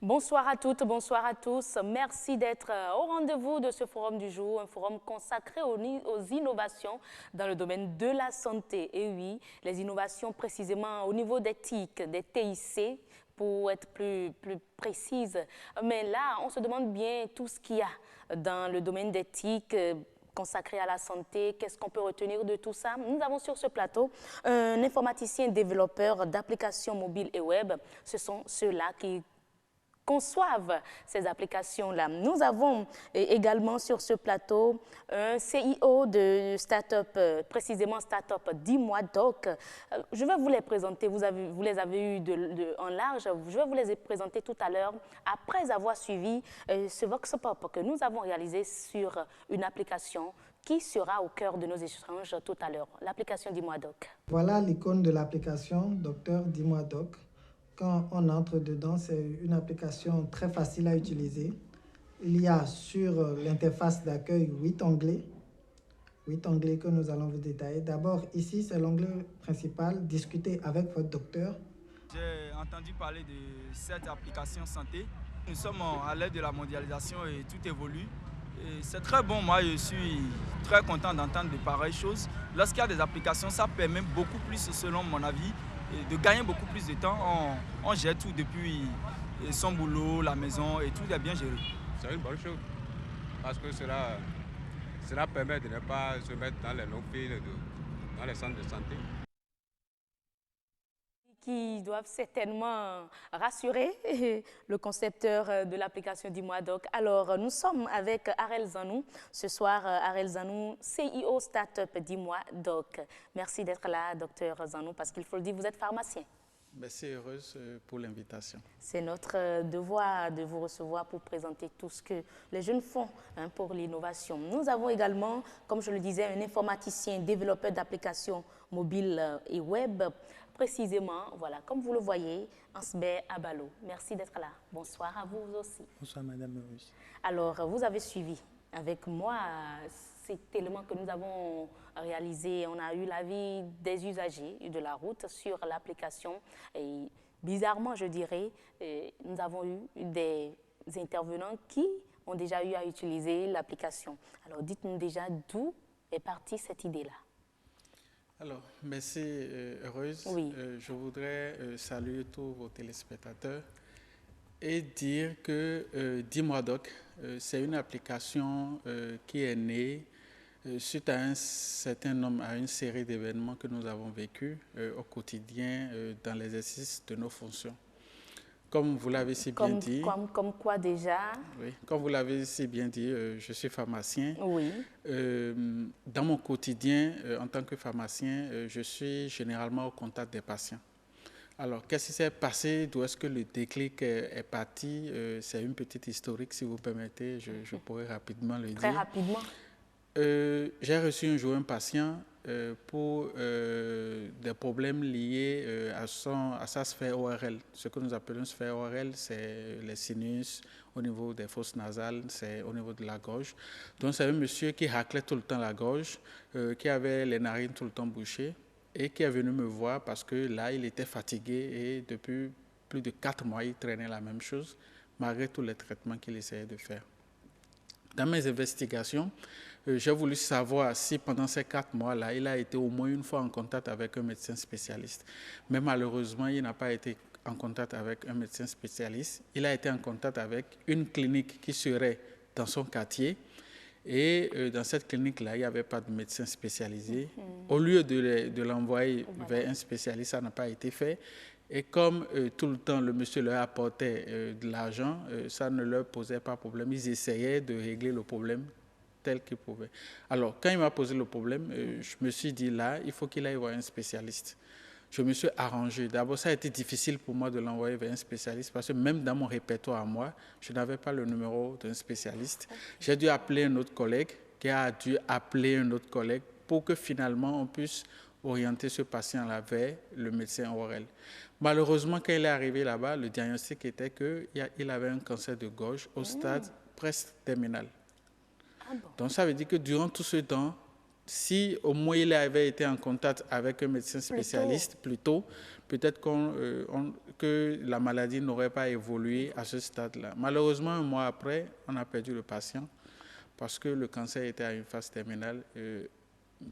Bonsoir à toutes, bonsoir à tous. Merci d'être au rendez-vous de ce forum du jour, un forum consacré aux innovations dans le domaine de la santé. Et oui, les innovations précisément au niveau des TIC, des TIC, pour être plus précise. Mais là, on se demande bien tout ce qu'il y a dans le domaine des TIC, consacré à la santé, qu'est-ce qu'on peut retenir de tout ça? Nous avons sur ce plateau un informaticien développeur d'applications mobiles et web. Ce sont ceux-là qui conçoivent ces applications-là. Nous avons également sur ce plateau un CIO de start-up, précisément start-up Dis-moi Doc. Je vais vous les présenter, vous les avez eus en large, je vais vous les présenter tout à l'heure après avoir suivi ce Vox Pop que nous avons réalisé sur une application qui sera au cœur de nos échanges tout à l'heure, l'application Dis-moi Doc. Voilà l'icône de l'application Docteur Dis-moi Doc. Quand on entre dedans, c'est une application très facile à utiliser. Il y a sur l'interface d'accueil 8 onglets que nous allons vous détailler. D'abord, ici, c'est l'onglet principal, discuter avec votre docteur. J'ai entendu parler de cette application santé. Nous sommes à l'ère de la mondialisation et tout évolue. C'est très bon, moi je suis très content d'entendre de pareilles choses. Lorsqu'il y a des applications, ça permet beaucoup plus, selon mon avis, de gagner beaucoup plus de temps. On gère tout depuis son boulot, la maison et tout est bien géré. C'est une bonne chose parce que cela permet de ne pas se mettre dans les longues files dans les centres de santé. Qui doivent certainement rassurer le concepteur de l'application Dis-moi Doc. Alors, nous sommes avec Arel Zanou. Ce soir, Arel Zanou, CIO Startup Dis-moi Doc. Merci d'être là, docteur Zanou, parce qu'il faut le dire, vous êtes pharmacien. Merci, heureuse pour l'invitation. C'est notre devoir de vous recevoir pour présenter tout ce que les jeunes font pour l'innovation. Nous avons également, comme je le disais, un informaticien, développeur d'applications mobiles et web. Précisément, voilà, comme vous le voyez, Ansbert Abalo. Merci d'être là. Bonsoir à vous aussi. Bonsoir, Madame Heureuse. Alors, vous avez suivi avec moi cet élément que nous avons réalisé. On a eu l'avis des usagers de la route sur l'application. Et bizarrement, je dirais, nous avons eu des intervenants qui ont déjà eu à utiliser l'application. Alors, dites-nous déjà d'où est partie cette idée-là. Alors, merci Heureuse. Oui. Je voudrais saluer tous vos téléspectateurs et dire que Dis-moi Doc, c'est une application qui est née suite à un certain nombre, à une série d'événements que nous avons vécus au quotidien dans l'exercice de nos fonctions. Comme vous l'avez si bien dit. Comme quoi déjà? Oui, comme vous l'avez si bien dit, je suis pharmacien. Oui. Dans mon quotidien, en tant que pharmacien, je suis généralement au contact des patients. Alors, qu'est-ce qui s'est passé? D'où est-ce que le déclic est parti? C'est une petite historique, si vous permettez, je pourrais rapidement le dire. Très rapidement. J'ai reçu un jour un patient pour des problèmes liés à sa sphère ORL. Ce que nous appelons sphère ORL, c'est les sinus au niveau des fosses nasales, c'est au niveau de la gorge. Donc c'est un monsieur qui raclait tout le temps la gorge, qui avait les narines tout le temps bouchées et qui est venu me voir parce que là, il était fatigué et depuis plus de 4 mois, il traînait la même chose malgré tous les traitements qu'il essayait de faire. Dans mes investigations, j'ai voulu savoir si pendant ces 4 mois-là, il a été au moins une fois en contact avec un médecin spécialiste. Mais malheureusement, il n'a pas été en contact avec un médecin spécialiste. Il a été en contact avec une clinique qui serait dans son quartier. Et dans cette clinique-là, il n'y avait pas de médecin spécialisé. Au lieu de l'envoyer vers un spécialiste, ça n'a pas été fait. Et comme tout le temps, le monsieur leur apportait de l'argent, ça ne leur posait pas de problème. Ils essayaient de régler le problème tel qu'ils pouvaient. Alors, quand il m'a posé le problème, je me suis dit là, il faut qu'il aille voir un spécialiste. Je me suis arrangé. D'abord, ça a été difficile pour moi de l'envoyer vers un spécialiste parce que même dans mon répertoire à moi, je n'avais pas le numéro d'un spécialiste. J'ai dû appeler un autre collègue qui a dû appeler un autre collègue pour que finalement on puisse orienter ce patient-là vers le médecin ORL. Malheureusement, quand il est arrivé là-bas, le diagnostic était qu'il avait un cancer de gorge au stade presque terminal. Ah bon. Donc ça veut dire que durant tout ce temps, si au moins il avait été en contact avec un médecin spécialiste plus tôt, peut-être que la maladie n'aurait pas évolué à ce stade-là. Malheureusement, un mois après, on a perdu le patient parce que le cancer était à une phase terminale.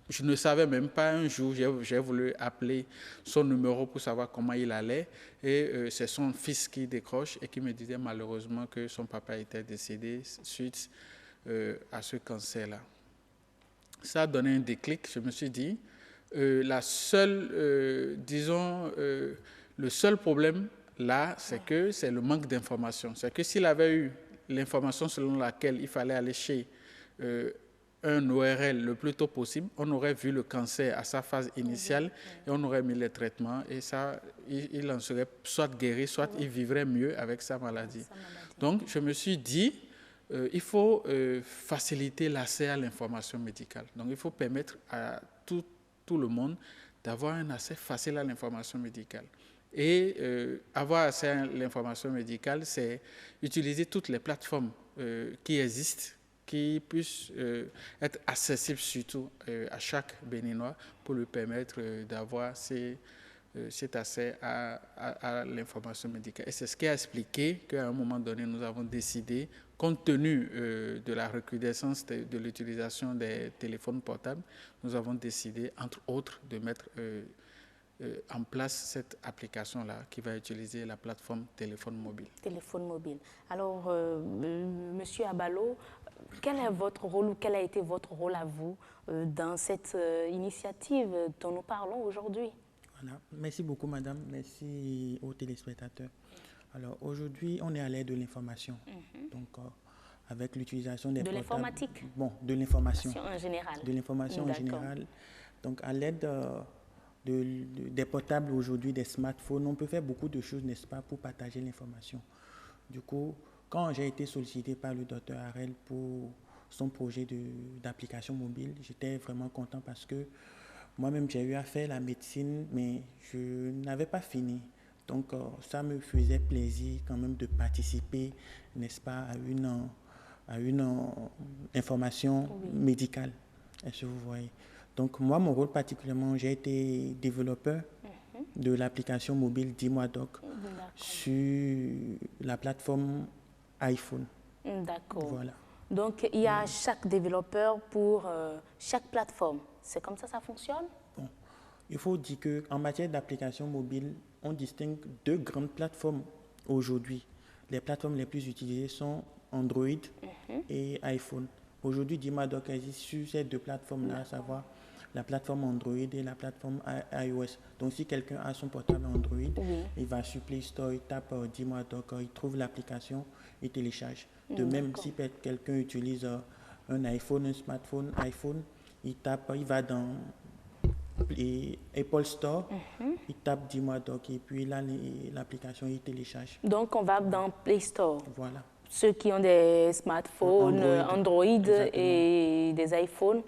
Je ne savais même pas, un jour, j'ai voulu appeler son numéro pour savoir comment il allait, et c'est son fils qui décroche et qui me disait malheureusement que son papa était décédé suite à ce cancer-là. Ça a donné un déclic. Je me suis dit, le seul problème là, c'est que c'est le manque d'information. C'est que s'il avait eu l'information selon laquelle il fallait aller chez un ORL le plus tôt possible, on aurait vu le cancer à sa phase initiale et on aurait mis les traitements, et ça, il en serait soit guéri, soit il vivrait mieux avec sa maladie. Donc, je me suis dit, il faut faciliter l'accès à l'information médicale. Donc, il faut permettre à tout le monde d'avoir un accès facile à l'information médicale. Et avoir accès à l'information médicale, c'est utiliser toutes les plateformes qui existent, qui puissent être accessibles surtout à chaque Béninois pour lui permettre d'avoir cet accès à l'information médicale. Et c'est ce qui a expliqué qu'à un moment donné, nous avons décidé, compte tenu de la recrudescence de l'utilisation des téléphones portables, nous avons décidé, entre autres, de mettre en place cette application-là qui va utiliser la plateforme téléphone mobile. Téléphone mobile. Alors, Monsieur Abalo, quel est votre rôle ou quel a été votre rôle à vous dans cette initiative dont nous parlons aujourd'hui? Voilà. Merci beaucoup, madame. Merci aux téléspectateurs. Alors, aujourd'hui, on est à l'ère de l'information. Donc, avec l'utilisation des portables. De l'informatique? Bon, de l'information. En général. De l'information en général. Donc, à l'aide des portables aujourd'hui, des smartphones, on peut faire beaucoup de choses, n'est-ce pas, pour partager l'information. Du coup, quand j'ai été sollicité par le docteur Harel pour son projet d'application mobile, j'étais vraiment content parce que moi-même, j'ai eu à faire la médecine, mais je n'avais pas fini. Donc, ça me faisait plaisir quand même de participer, n'est-ce pas, à une information médicale. Est-ce que vous voyez? Donc, moi, mon rôle particulièrement, j'ai été développeur de l'application mobile Dis-moi Doc sur la plateforme iPhone. D'accord. Voilà. Donc, il y a chaque développeur pour chaque plateforme. C'est comme ça fonctionne? Bon. Il faut dire qu'en matière d'application mobile, on distingue deux grandes plateformes aujourd'hui. Les plateformes les plus utilisées sont Android et iPhone. Aujourd'hui, Dis-moi Doc existe sur ces deux plateformes-là, à savoir la plateforme Android et la plateforme iOS. Donc, si quelqu'un a son portable Android, il va sur Play Store, il tape Dis-moi Doc, il trouve l'application, il télécharge. De même, si quelqu'un utilise un iPhone, un smartphone iPhone, il va dans Apple Store, il tape Dis-moi Doc et puis là, l'application, il télécharge. Donc, on va dans Play Store. Voilà. Ceux qui ont des smartphones, Android et des iPhones,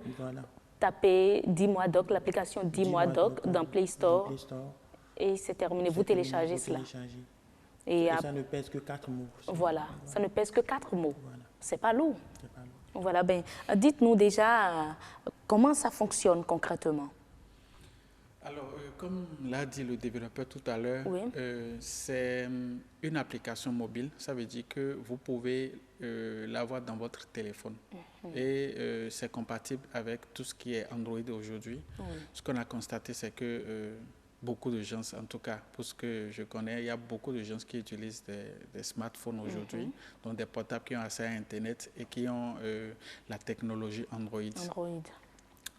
tapez Dis-moi Doc, l'application Dis-moi Doc dans Play Store, et c'est terminé. Vous téléchargez cela. Et ça ne pèse que 4 mots. Voilà, ça ne pèse que 4 mots. Voilà. C'est pas lourd. Voilà, ben, dites-nous déjà comment ça fonctionne concrètement. Alors, comme l'a dit le développeur tout à l'heure, c'est une application mobile. Ça veut dire que vous pouvez l'avoir dans votre téléphone. Et c'est compatible avec tout ce qui est Android aujourd'hui. Ce qu'on a constaté, c'est que beaucoup de gens, en tout cas pour ce que je connais, il y a beaucoup de gens qui utilisent des smartphones aujourd'hui, donc des portables qui ont accès à Internet et qui ont la technologie Android.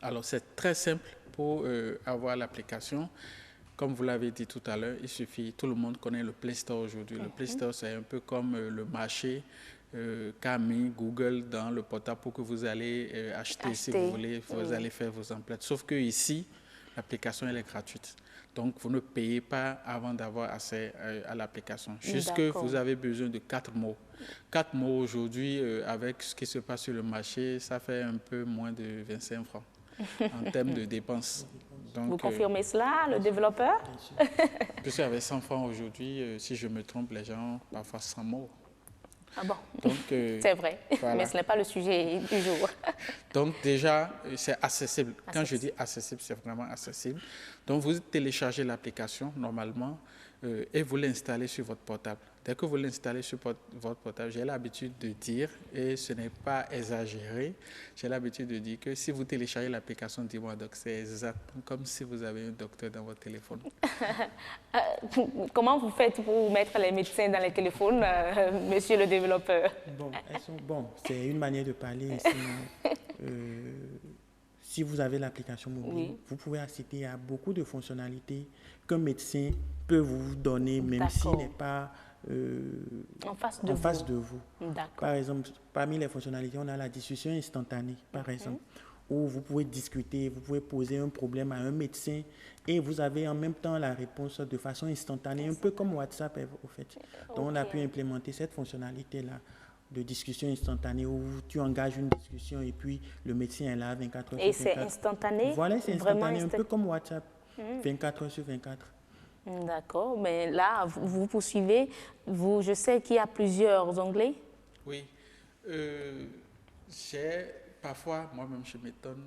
Alors, c'est très simple pour avoir l'application. Comme vous l'avez dit tout à l'heure, il suffit, tout le monde connaît le Play Store aujourd'hui. Le Play Store, c'est un peu comme le marché qu'a mis Google dans le portable pour que vous allez acheter si vous voulez, vous allez faire vos emplettes. Sauf que ici, l'application, elle est gratuite. Donc, vous ne payez pas avant d'avoir accès à l'application. Juste que vous avez besoin de 4 mots. 4 mots aujourd'hui, avec ce qui se passe sur le marché, ça fait un peu moins de 25 francs en termes de dépenses. Donc, vous confirmez cela, le développeur? Puisqu'avec 100 francs aujourd'hui, si je me trompe, les gens ont parfois 100 mots. Ah bon, c'est vrai, voilà. Mais ce n'est pas le sujet du jour. Donc déjà, c'est accessible. Quand je dis accessible, c'est vraiment accessible. Donc vous téléchargez l'application normalement et vous l'installez sur votre portable. Dès que vous l'installez sur votre portable, j'ai l'habitude de dire, et ce n'est pas exagéré, j'ai l'habitude de dire que si vous téléchargez l'application Dis-moi Doc, c'est exactement comme si vous avez un docteur dans votre téléphone. Comment vous faites pour mettre les médecins dans les téléphones, monsieur le développeur? Bon, c'est une manière de parler. Sinon, si vous avez l'application mobile, vous pouvez accéder à beaucoup de fonctionnalités qu'un médecin peut vous donner, même s'il n'est pas en face de vous. Par exemple, parmi les fonctionnalités, on a la discussion instantanée, par exemple, où vous pouvez discuter, vous pouvez poser un problème à un médecin et vous avez en même temps la réponse de façon instantanée, un peu comme WhatsApp, au fait. Donc, on a pu implémenter cette fonctionnalité-là de discussion instantanée où tu engages une discussion et puis le médecin est là 24 heures sur 24. Et c'est instantané? Voilà, c'est instantané, un peu comme WhatsApp, 24 heures sur 24. D'accord, mais là, vous poursuivez. Je sais qu'il y a plusieurs onglets. Oui. Parfois, moi-même, je m'étonne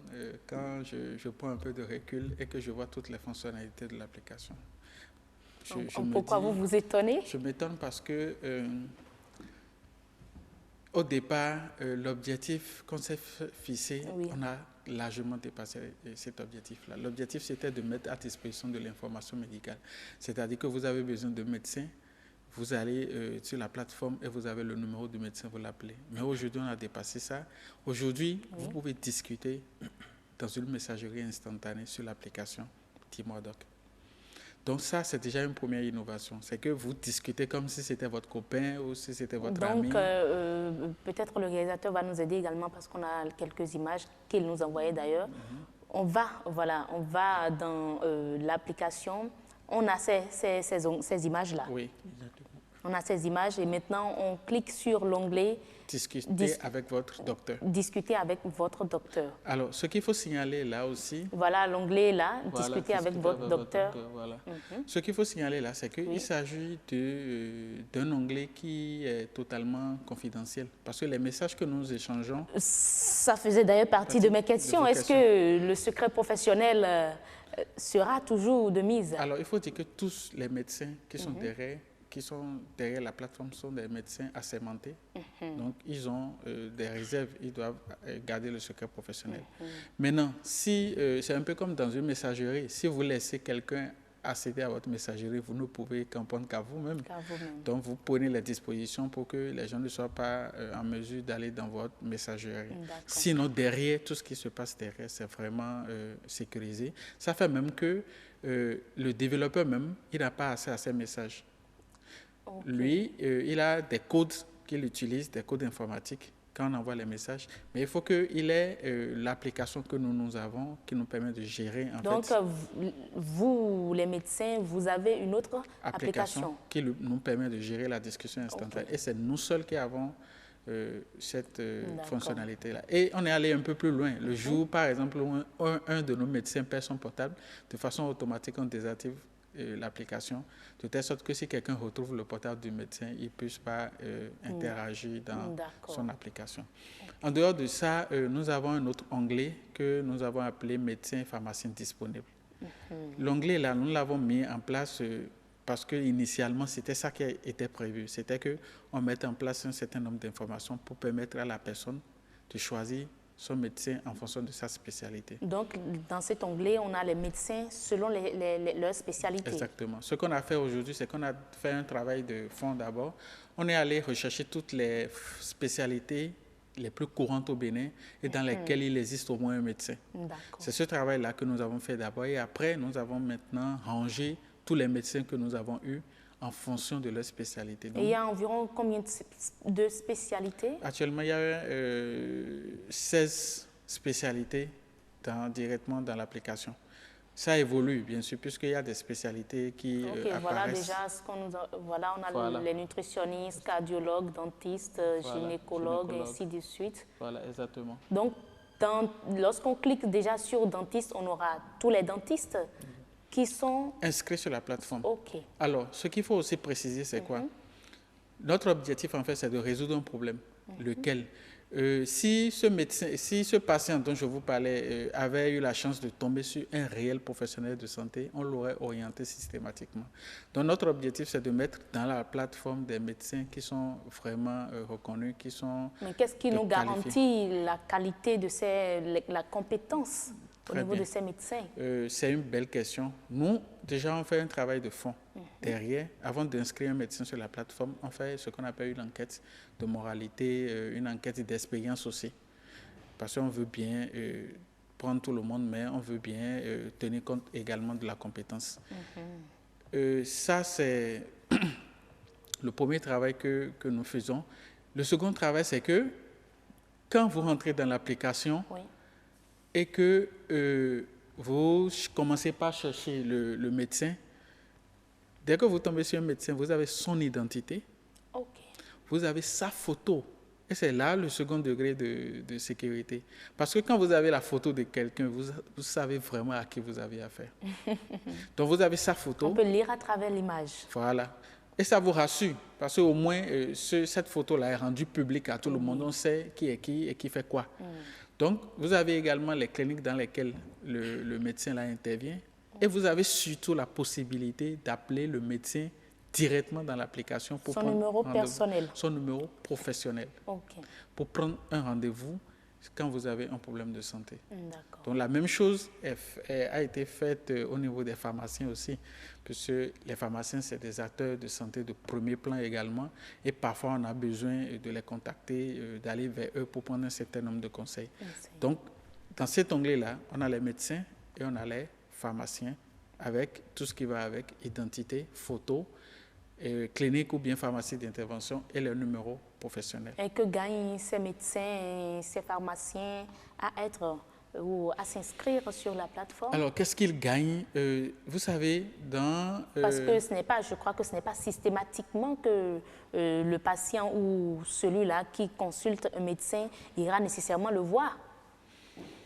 quand je prends un peu de recul et que je vois toutes les fonctionnalités de l'application. Pourquoi vous vous étonnez? Je m'étonne parce que, au départ, l'objectif qu'on s'est fixé, on a largement dépassé cet objectif-là. L'objectif, c'était de mettre à disposition de l'information médicale. C'est-à-dire que vous avez besoin de médecins, vous allez sur la plateforme et vous avez le numéro du médecin, vous l'appelez. Mais aujourd'hui, on a dépassé ça. Aujourd'hui, vous pouvez discuter dans une messagerie instantanée sur l'application Dis-moi Doc. Donc ça, c'est déjà une première innovation. C'est que vous discutez comme si c'était votre copain ou si c'était votre ami. Donc, peut-être le réalisateur va nous aider également parce qu'on a quelques images qu'il nous envoyait d'ailleurs. On va dans l'application, on a ces images-là. Oui. On a ces images et maintenant, on clique sur l'onglet Discuter avec votre docteur. Discuter avec votre docteur. Alors, ce qu'il faut signaler là aussi... Voilà, l'onglet là, discuter avec votre docteur. Voilà. Ce qu'il faut signaler là, c'est qu'il s'agit d'un onglet qui est totalement confidentiel. Parce que les messages que nous échangeons... Ça faisait d'ailleurs partie de mes questions. Est-ce que le secret professionnel sera toujours de mise? Alors, il faut dire que tous les médecins qui sont derrière la plateforme sont des médecins assermentés. Donc, ils ont des réserves, ils doivent garder le secret professionnel. Maintenant, si c'est un peu comme dans une messagerie, si vous laissez quelqu'un accéder à votre messagerie, vous ne pouvez qu'en prendre qu'à vous-même. Donc, vous prenez les dispositions pour que les gens ne soient pas en mesure d'aller dans votre messagerie. Sinon, derrière, tout ce qui se passe derrière, c'est vraiment sécurisé. Ça fait même que le développeur même, il n'a pas accès à ces messages. Lui, il a des codes qu'il utilise, des codes informatiques, quand on envoie les messages. Mais il faut qu'il ait l'application que nous avons, qui nous permet de gérer. Donc, vous, les médecins, vous avez une autre application qui nous permet de gérer la discussion instantanée. Et c'est nous seuls qui avons cette fonctionnalité-là. Et on est allé un peu plus loin. Le jour, par exemple, où un de nos médecins perd son portable, de façon automatique, on désactive l'application, de telle sorte que si quelqu'un retrouve le portable du médecin, il ne puisse pas interagir dans son application. En dehors de ça, nous avons un autre onglet que nous avons appelé médecin pharmacien disponible. L'onglet là, nous l'avons mis en place parce qu'initialement, c'était ça qui était prévu. C'était qu'on mette en place un certain nombre d'informations pour permettre à la personne de choisir son médecin en fonction de sa spécialité. Donc, dans cet onglet, on a les médecins selon leur spécialité. Exactement. Ce qu'on a fait aujourd'hui, c'est qu'on a fait un travail de fond d'abord. On est allé rechercher toutes les spécialités les plus courantes au Bénin et dans lesquelles il existe au moins un médecin. C'est ce travail-là que nous avons fait d'abord et après, nous avons maintenant rangé tous les médecins que nous avons eus en fonction de leur spécialité. Donc, et il y a environ combien de spécialités? Actuellement, il y a 16 spécialités directement dans l'application. Ça évolue, bien sûr, puisqu'il y a des spécialités qui apparaissent. Voilà déjà ce qu'on on a les nutritionnistes, cardiologues, dentistes, gynécologues, et ainsi de suite. Voilà, exactement. Donc, lorsqu'on clique déjà sur dentiste, on aura tous les dentistes qui sont inscrits sur la plateforme. OK. Alors, ce qu'il faut aussi préciser, c'est quoi? Notre objectif, en fait, c'est de résoudre un problème. Lequel? Si ce patient dont je vous parlais avait eu la chance de tomber sur un réel professionnel de santé, on l'aurait orienté systématiquement. Donc notre objectif, c'est de mettre dans la plateforme des médecins qui sont vraiment reconnus, qui sont... Mais qu'est-ce qui nous garantit la qualité de la compétence au niveau de ces médecins? C'est une belle question. Nous, déjà, on fait un travail de fond. Derrière, avant d'inscrire un médecin sur la plateforme, on fait ce qu'on appelle une enquête de moralité, une enquête d'expérience aussi. Parce qu'on veut bien prendre tout le monde, mais on veut bien tenir compte également de la compétence. Ça, c'est le premier travail que nous faisons. Le second travail, c'est que quand vous rentrez dans l'application, et que vous commencez par chercher le médecin, dès que vous tombez sur un médecin, vous avez son identité, vous avez sa photo. Et c'est là le second degré de sécurité. Parce que quand vous avez la photo de quelqu'un, vous savez vraiment à qui vous avez affaire. Donc vous avez sa photo. On peut lire à travers l'image. Voilà. Et ça vous rassure, parce qu'au moins, cette photo-là est rendue publique à tout le monde. On sait qui est qui et qui fait quoi. Donc, vous avez également les cliniques dans lesquelles le médecin là intervient. Et vous avez surtout la possibilité d'appeler le médecin directement dans l'application pour prendre son numéro personnel. Son numéro professionnel. Pour prendre un rendez-vous quand vous avez un problème de santé. Donc, la même chose a été faite au niveau des pharmaciens aussi, puisque les pharmaciens, c'est des acteurs de santé de premier plan également. Et parfois, on a besoin de les contacter, d'aller vers eux pour prendre un certain nombre de conseils. Donc, dans cet onglet-là, on a les médecins et on a les pharmaciens avec tout ce qui va avec identité, photo, clinique ou bien pharmacie d'intervention et le numéro professionnel. Et que gagnent ces médecins et ces pharmaciens à être ou à s'inscrire sur la plateforme? Alors, qu'est-ce qu'ils gagnent? Vous savez, parce que je crois que ce n'est pas systématiquement que le patient ou celui-là qui consulte un médecin ira nécessairement le voir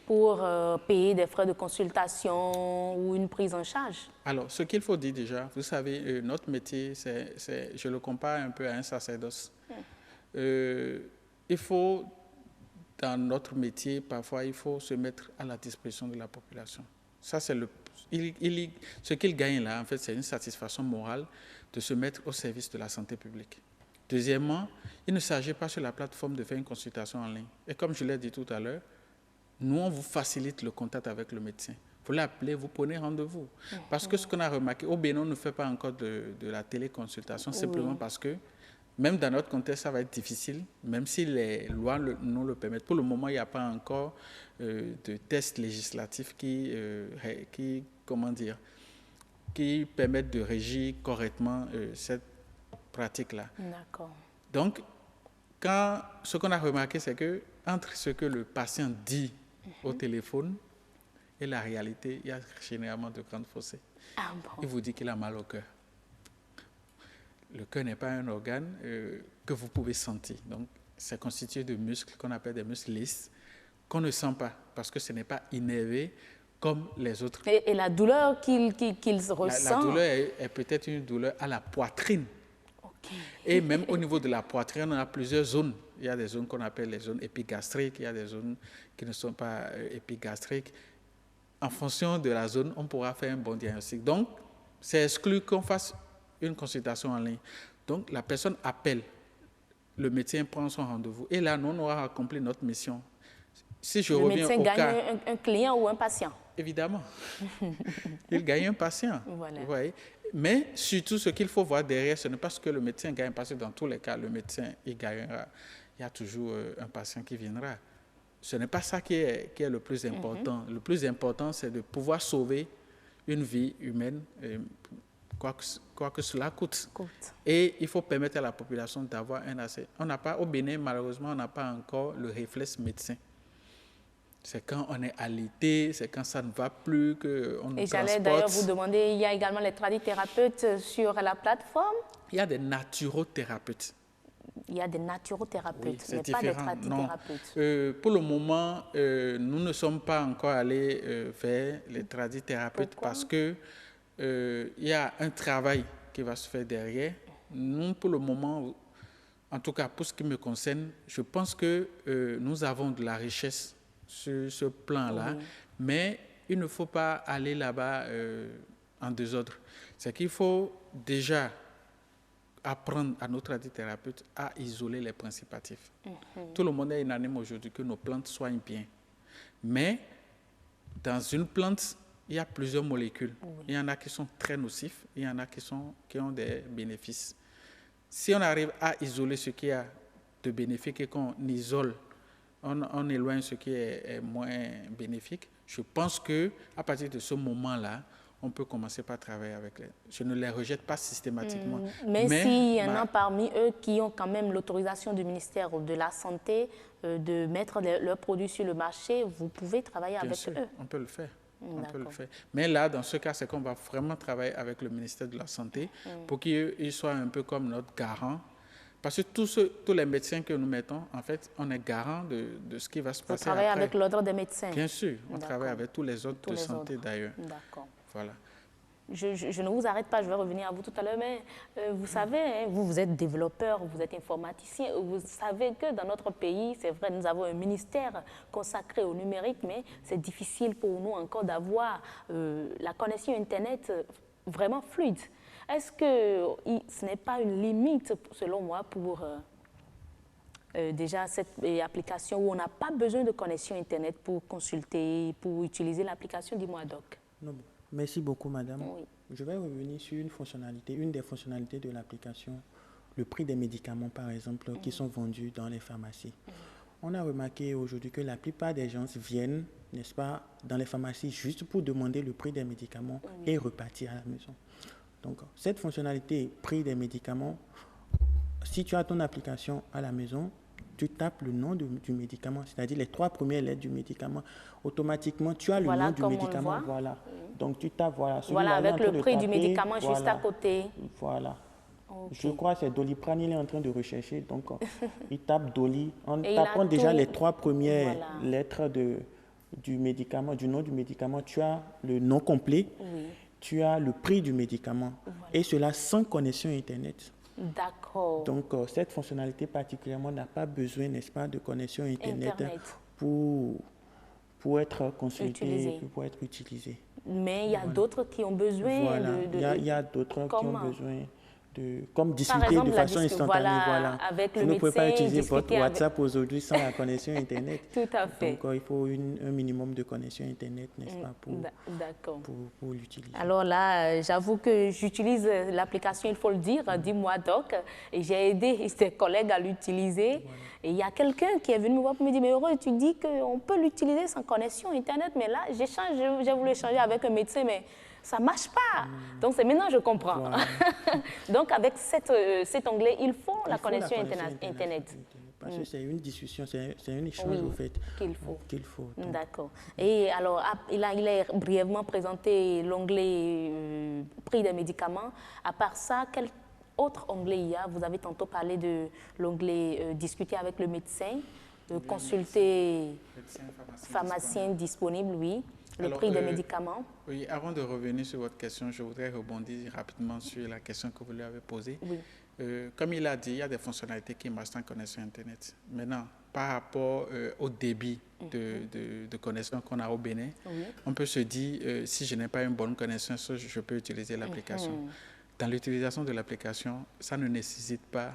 pour payer des frais de consultation ou une prise en charge. Alors, ce qu'il faut dire déjà, vous savez, notre métier, je le compare un peu à un sacerdoce. Il faut, dans notre métier, parfois, il faut se mettre à la disposition de la population. Ça, c'est ce qu'il gagne là, en fait, c'est une satisfaction morale de se mettre au service de la santé publique. Deuxièmement, il ne s'agit pas sur la plateforme de faire une consultation en ligne. Et comme je l'ai dit tout à l'heure, nous, on vous facilite le contact avec le médecin. Vous l'appelez, vous prenez rendez-vous. Parce que ce qu'on a remarqué, au Bénin, on ne fait pas encore de la téléconsultation, simplement parce que, même dans notre contexte, ça va être difficile, même si les lois nous le permettent. Pour le moment, il n'y a pas encore de tests législatifs qui permettent de régir correctement cette pratique-là. D'accord. Donc, ce qu'on a remarqué, c'est que entre ce que le patient dit au téléphone et la réalité, il y a généralement de grandes fossés. Il vous dit qu'il a mal au cœur. Le cœur n'est pas un organe que vous pouvez sentir. Donc, c'est constitué de muscles qu'on appelle des muscles lisses, qu'on ne sent pas, parce que ce n'est pas innervé comme les autres. Et la douleur qu'ils ressentent? La douleur est peut-être une douleur à la poitrine. Et même au niveau de la poitrine, on a plusieurs zones. Il y a des zones qu'on appelle les zones épigastriques, il y a des zones qui ne sont pas épigastriques. En fonction de la zone, on pourra faire un bon diagnostic. Donc, c'est exclu qu'on fasse une consultation en ligne. Donc, la personne appelle, le médecin prend son rendez-vous. Et là, nous, on aura accompli notre mission. Si je reviens au cas... Le médecin gagne un client ou un patient? Évidemment. Il gagne un patient. Voilà. Vous voyez? Mais surtout, ce qu'il faut voir derrière, ce n'est pas ce que le médecin gagne, parce que dans tous les cas, le médecin, il gagnera. Il y a toujours un patient qui viendra. Ce n'est pas ça qui est le plus important. Le plus important, c'est de pouvoir sauver une vie humaine, quoi que cela coûte. Et il faut permettre à la population d'avoir un accès. Au Bénin, malheureusement, on n'a pas encore le réflexe médecin. C'est quand on est alité, c'est quand ça ne va plus, qu'on nous transporte. Et j'allais d'ailleurs vous demander, il y a également les tradithérapeutes sur la plateforme? Il y a des naturothérapeutes. Il y a des naturothérapeutes, oui, mais pas des tradithérapeutes. Pour le moment, nous ne sommes pas encore allés vers les tradithérapeutes parce que il y a un travail qui va se faire derrière. Nous, pour le moment, en tout cas, pour ce qui me concerne, je pense que nous avons de la richesse sur ce plan-là, mais il ne faut pas aller là-bas en désordre. C'est qu'il faut déjà apprendre à nos tradithérapeutes à isoler les principes actifs. Tout le monde est unanime aujourd'hui que nos plantes soignent bien. Mais dans une plante, il y a plusieurs molécules. Il y en a qui sont très nocifs, il y en a qui ont des bénéfices. Si on arrive à isoler ce qui a de bénéfique et qu'on isole, on éloigne ce qui est moins bénéfique, je pense qu'à partir de ce moment-là, on peut commencer par travailler avec les... Je ne les rejette pas systématiquement. Mais s'il y en a parmi eux qui ont quand même l'autorisation du ministère de la Santé de mettre leurs produits sur le marché, vous pouvez travailler avec eux. On peut le faire. On peut le faire. Mais là, dans ce cas, c'est qu'on va vraiment travailler avec le ministère de la Santé pour qu'il soit un peu comme notre garant. Parce que tous les médecins que nous mettons, en fait, on est garant de ce qui va se passer. Vous travaillez avec l'ordre des médecins? Bien sûr, on travaille avec tous les ordres de santé d'ailleurs. D'accord. Voilà. Je ne vous arrête pas, je vais revenir à vous tout à l'heure, mais vous savez, hein, vous êtes développeur, vous êtes informaticien, vous savez que dans notre pays, c'est vrai, nous avons un ministère consacré au numérique, mais c'est difficile pour nous encore d'avoir la connexion Internet vraiment fluide. Est-ce que ce n'est pas une limite, selon moi, pour déjà cette application où on n'a pas besoin de connexion Internet pour consulter, pour utiliser l'application Dis-moi Doc? Non. Merci beaucoup, madame. Oui. Je vais revenir sur une des fonctionnalités de l'application, le prix des médicaments, par exemple, qui sont vendus dans les pharmacies. On a remarqué aujourd'hui que la plupart des gens viennent, n'est-ce pas, dans les pharmacies juste pour demander le prix des médicaments et repartir à la maison. Donc, cette fonctionnalité, prix des médicaments, si tu as ton application à la maison, tu tapes le nom du médicament, c'est-à-dire les 3 premières lettres du médicament. Automatiquement, tu as le nom du médicament. Voilà. Donc, tu tapes, voilà, avec le prix du médicament juste à côté. Voilà. Okay. Je crois que c'est Doliprane, il est en train de rechercher. Donc, il tape Doli. En tapant déjà les 3 premières lettres du médicament, du nom du médicament, tu as le nom complet, tu as le prix du médicament. Et cela sans connexion Internet. D'accord. Donc, cette fonctionnalité particulièrement n'a pas besoin, n'est-ce pas, de connexion Internet. Pour être consultée, pour être utilisée. Mais il y a d'autres qui ont besoin il y a d'autres qui ont besoin comme discuter de façon instantanée. Avec vous ne pouvez pas utiliser votre WhatsApp aujourd'hui sans la connexion Internet. Tout à fait. Donc, il faut un minimum de connexion Internet, n'est-ce pas, pour l'utiliser. Alors là, j'avoue que j'utilise l'application, il faut le dire, Dis-moi Doc, et j'ai aidé ses collègues à l'utiliser. Et il y a quelqu'un qui est venu me voir pour me dire, mais Heureux, tu dis qu'on peut l'utiliser sans connexion Internet, mais là, j'ai voulu échanger avec un médecin, mais ça ne marche pas. Donc, c'est maintenant que je comprends. Voilà. Donc, avec cet onglet, il faut la connexion Internet. Parce que c'est une discussion, c'est un échange au fait. Qu'il faut. Donc. D'accord. Et alors, il a brièvement présenté l'onglet prix des médicaments. À part ça, quel autre onglet il y a? Vous avez tantôt parlé de l'onglet discuter avec le médecin, consulter pharmacien disponible, oui. Le prix des médicaments. Oui, avant de revenir sur votre question, je voudrais rebondir rapidement sur la question que vous lui avez posée. Oui. Comme il a dit, il y a des fonctionnalités qui marchent sans connexion Internet. Maintenant, par rapport au débit de connexion qu'on a au Bénin, on peut se dire, si je n'ai pas une bonne connexion, je peux utiliser l'application. Dans l'utilisation de l'application, ça ne nécessite pas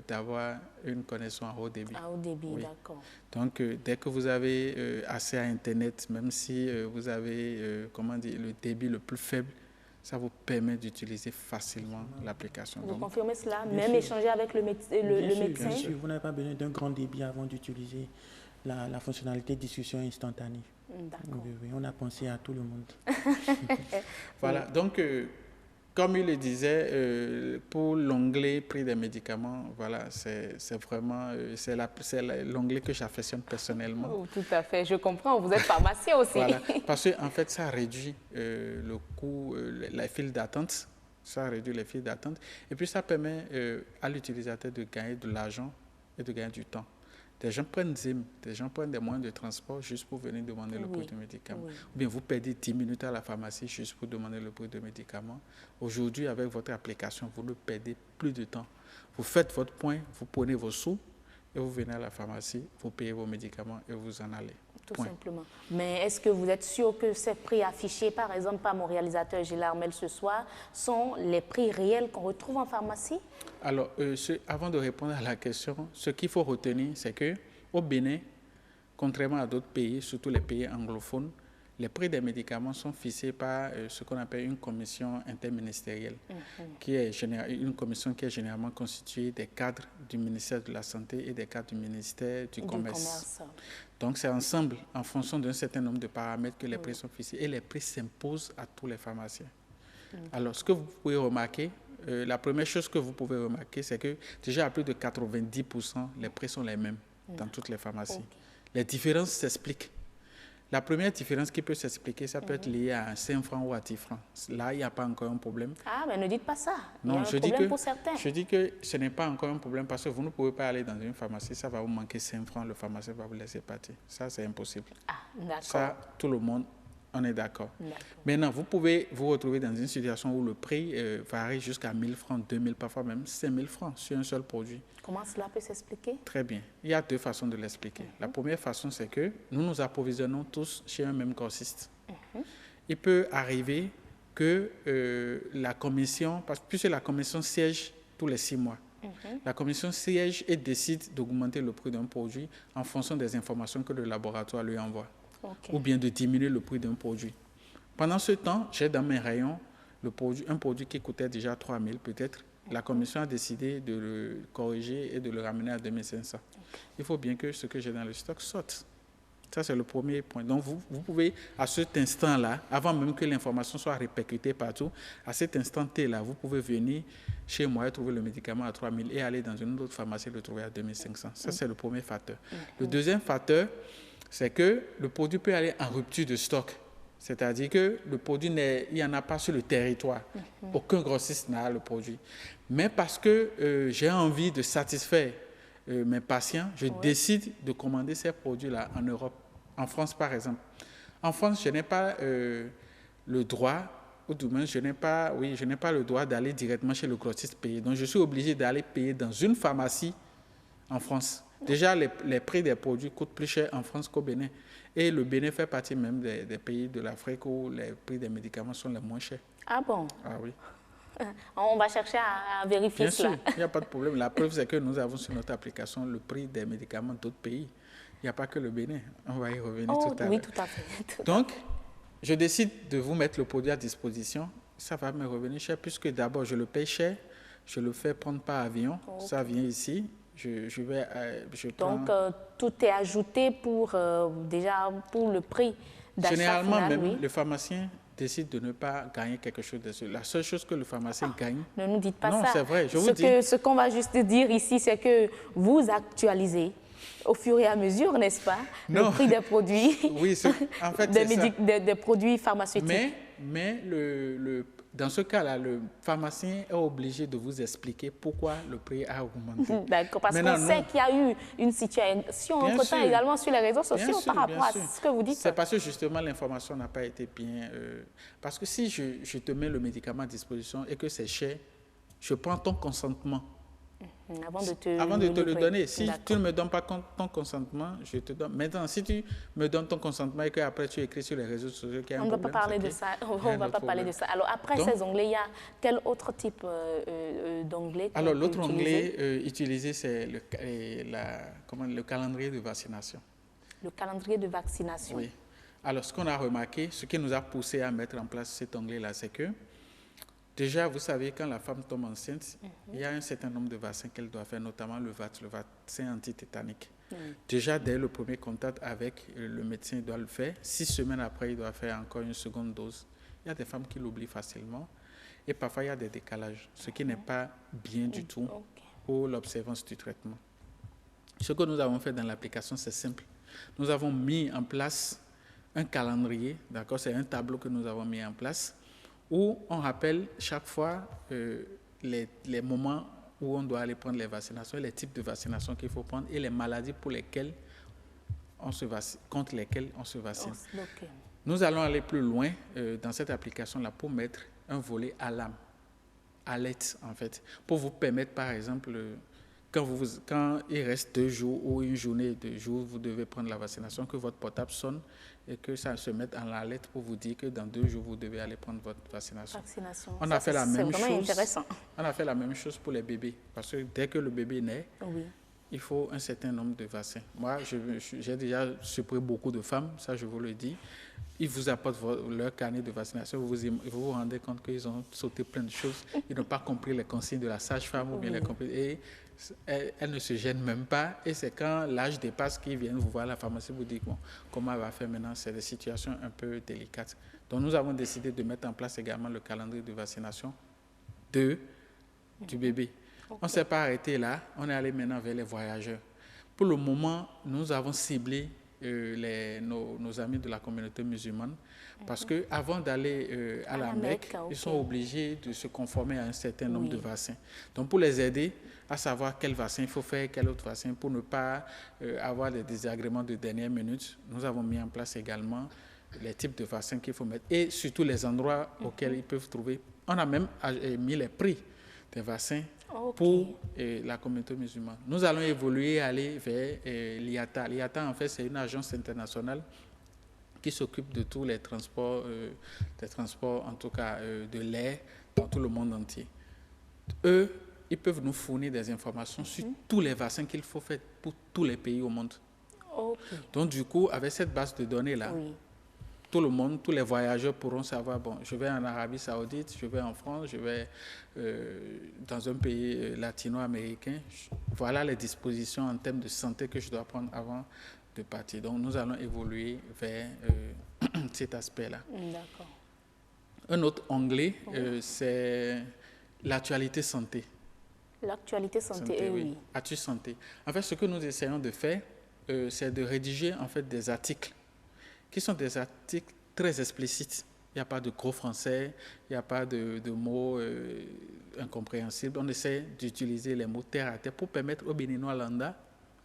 d'avoir une connexion à haut débit. À haut débit, d'accord. Donc, dès que vous avez accès à Internet, même si vous avez le débit le plus faible, ça vous permet d'utiliser facilement l'application. Vous confirmez cela? Même échanger avec le médecin? Bien sûr, vous n'avez pas besoin d'un grand débit avant d'utiliser la fonctionnalité discussion instantanée. D'accord. Oui, on a pensé à tout le monde. Voilà, donc... Comme il le disait, pour l'onglet prix des médicaments, voilà, c'est vraiment l'onglet que j'affectionne personnellement. Oh, tout à fait, je comprends, vous êtes pharmacien aussi. Voilà, parce qu'en fait, ça réduit le coût, les files d'attente, et puis ça permet à l'utilisateur de gagner de l'argent et de gagner du temps. Des gens prennent ZIM, des gens prennent des moyens de transport juste pour venir demander le prix du médicament. Oui. Ou bien vous perdez 10 minutes à la pharmacie juste pour demander le prix du médicament. Aujourd'hui, avec votre application, vous ne perdez plus de temps. Vous faites votre point, vous prenez vos sous et vous venez à la pharmacie, vous payez vos médicaments et vous en allez. Tout simplement. Mais est-ce que vous êtes sûr que ces prix affichés, par exemple, par mon réalisateur Gilles Armel ce soir, sont les prix réels qu'on retrouve en pharmacie? Alors, avant de répondre à la question, ce qu'il faut retenir, c'est qu'au Bénin, contrairement à d'autres pays, surtout les pays anglophones, les prix des médicaments sont fixés par ce qu'on appelle une commission interministérielle, qui est une commission qui est généralement constituée des cadres du ministère de la Santé et des cadres du ministère du Commerce. Donc, c'est ensemble, en fonction d'un certain nombre de paramètres, que les prix sont fixés et les prix s'imposent à tous les pharmaciens. Alors, ce que vous pouvez remarquer, la première chose que vous pouvez remarquer, c'est que déjà à plus de 90%, les prix sont les mêmes dans toutes les pharmacies. Les différences s'expliquent. La première différence qui peut s'expliquer, ça peut être lié à 5 francs ou à 10 francs. Là, il n'y a pas encore un problème. Ah, mais ne dites pas ça. Non, il y a un problème pour certains. Je dis que ce n'est pas encore un problème parce que vous ne pouvez pas aller dans une pharmacie, ça va vous manquer 5 francs, le pharmacien va vous laisser partir. Ça, c'est impossible. Ah, d'accord. Ça, tout le monde, on est d'accord. Maintenant, vous pouvez vous retrouver dans une situation où le prix varie jusqu'à 1 000 francs, 2 000, parfois même 5 000 francs sur un seul produit. Comment cela peut s'expliquer? Très bien. Il y a deux façons de l'expliquer. La première façon, c'est que nous nous approvisionnons tous chez un même grossiste. Il peut arriver que la commission, puisque la commission siège tous les 6 mois, la commission siège et décide d'augmenter le prix d'un produit en fonction des informations que le laboratoire lui envoie, ou bien de diminuer le prix d'un produit. Pendant ce temps, j'ai dans mes rayons un produit qui coûtait déjà 3 000 peut-être. La commission a décidé de le corriger et de le ramener à 2 500. Il faut bien que ce que j'ai dans le stock sorte. Ça, c'est le premier point. Donc, vous pouvez, à cet instant-là, avant même que l'information soit répercutée partout, à cet instant T-là, vous pouvez venir chez moi et trouver le médicament à 3 000 et aller dans une autre pharmacie et le trouver à 2 500. Ça, c'est le premier facteur. Le deuxième facteur, c'est que le produit peut aller en rupture de stock. C'est-à-dire que le produit, il n'y en a pas sur le territoire. Aucun grossiste n'a le produit. Mais parce que j'ai envie de satisfaire mes patients, je décide de commander ces produits-là en Europe. En France, par exemple. En France, je n'ai pas le droit, ou du moins, je n'ai pas le droit d'aller directement chez le grossiste payer. Donc, je suis obligé d'aller payer dans une pharmacie en France. Déjà, les prix des produits coûtent plus cher en France qu'au Bénin. Et le Bénin fait partie même des pays de l'Afrique où les prix des médicaments sont les moins chers. Ah bon? Ah oui. On va chercher à vérifier cela. Bien sûr, il n'y a pas de problème. La preuve, c'est que nous avons sur notre application le prix des médicaments d'autres pays. Il n'y a pas que le Bénin. On va y revenir tout à l'heure. Oui, tout à fait. Donc, je décide de vous mettre le produit à disposition. Ça va me revenir cher puisque d'abord, je le paye cher. Je le fais prendre par avion. Ça vient ici. Donc, tout est ajouté pour le prix d'achat. Généralement, même, le pharmacien décide de ne pas gagner quelque chose dessus. La seule chose que le pharmacien gagne... Ne nous dites pas ça. Non, c'est vrai, je vous dis. Ce qu'on va juste dire ici, c'est que vous actualisez au fur et à mesure, n'est-ce pas, le prix des produits, oui, en fait, des produits pharmaceutiques. Mais dans ce cas-là, le pharmacien est obligé de vous expliquer pourquoi le prix a augmenté. D'accord, parce qu'on sait qu'il y a eu une situation entre-temps également sur les réseaux sociaux par rapport à ce que vous dites. C'est parce que justement l'information n'a pas été bien... parce que si je te mets le médicament à disposition et que c'est cher, je prends ton consentement. Avant de te le donner. Si tu ne me donnes pas ton consentement, je te donne. Maintenant, si tu me donnes ton consentement et qu'après tu écris sur les réseaux sociaux qu'il y a un problème... On ne va pas parler de ça. On ne va pas parler de ça. Alors, après ces onglets, il y a quel autre type d'onglet? Alors, l'autre onglet utilisé, c'est le calendrier de vaccination. Le calendrier de vaccination. Oui. Alors, ce qu'on a remarqué, ce qui nous a poussé à mettre en place cet onglet-là, c'est que déjà, vous savez, quand la femme tombe enceinte, il y a un certain nombre de vaccins qu'elle doit faire, notamment le vaccin antitétanique. Déjà, dès le premier contact avec le médecin, il doit le faire. 6 semaines après, il doit faire encore une seconde dose. Il y a des femmes qui l'oublient facilement. Et parfois, il y a des décalages, ce qui n'est pas bien du tout pour l'observance du traitement. Ce que nous avons fait dans l'application, c'est simple. Nous avons mis en place un calendrier, d'accord? C'est un tableau que nous avons mis en place, où on rappelle chaque fois les moments où on doit aller prendre les vaccinations, les types de vaccinations qu'il faut prendre et les maladies pour lesquelles contre lesquelles on se vaccine. Ok. Nous allons aller plus loin dans cette application-là pour mettre un volet alarme, alerte en fait, pour vous permettre par exemple, quand il reste 2 jours ou une journée, 2 jours, vous devez prendre la vaccination, que votre portable sonne et que ça se mette en alerte pour vous dire que dans 2 jours, vous devez aller prendre votre vaccination. On a fait la même chose. C'est vraiment intéressant. On a fait la même chose pour les bébés, parce que dès que le bébé naît, oui, il faut un certain nombre de vaccins. Moi, j'ai déjà surpris beaucoup de femmes, ça je vous le dis. Ils vous apportent leur carnet de vaccination, vous vous rendez compte qu'ils ont sauté plein de choses, ils n'ont pas compris les consignes de la sage-femme ou bien les compris. Et elles ne se gênent même pas. Et c'est quand l'âge dépasse qu'ils viennent vous voir à la pharmacie, vous dire bon, comment elle va faire maintenant. C'est des situations un peu délicates. Donc nous avons décidé de mettre en place également le calendrier de vaccination du bébé. Okay. On ne s'est pas arrêté là, on est allé maintenant vers les voyageurs. Pour le moment, nous avons ciblé nos amis de la communauté musulmane parce qu'avant d'aller à la Mecque, ils sont obligés de se conformer à un certain nombre de vaccins. Donc pour les aider à savoir quel vaccin il faut faire, quel autre vaccin, pour ne pas avoir des désagréments de dernière minute, nous avons mis en place également les types de vaccins qu'il faut mettre et surtout les endroits auxquels ils peuvent trouver. On a même mis les prix des vaccins pour la communauté musulmane. Nous allons évoluer, aller vers l'IATA. L'IATA, en fait, c'est une agence internationale qui s'occupe de tous les transports, en tout cas de l'air, dans tout le monde entier. Eux, ils peuvent nous fournir des informations sur tous les vaccins qu'il faut faire pour tous les pays au monde. Donc, du coup, avec cette base de données-là, tout le monde, tous les voyageurs pourront savoir, bon, je vais en Arabie Saoudite, je vais en France, je vais dans un pays latino-américain. Voilà les dispositions en termes de santé que je dois prendre avant de partir. Donc, nous allons évoluer vers cet aspect-là. D'accord. Un autre onglet, c'est l'actualité santé. L'actualité santé, oui. Actu santé. En fait, ce que nous essayons de faire, c'est de rédiger en fait des articles qui sont des articles très explicites. Il n'y a pas de gros français, il n'y a pas de mots incompréhensibles. On essaie d'utiliser les mots terre à terre pour permettre au Béninois lambda,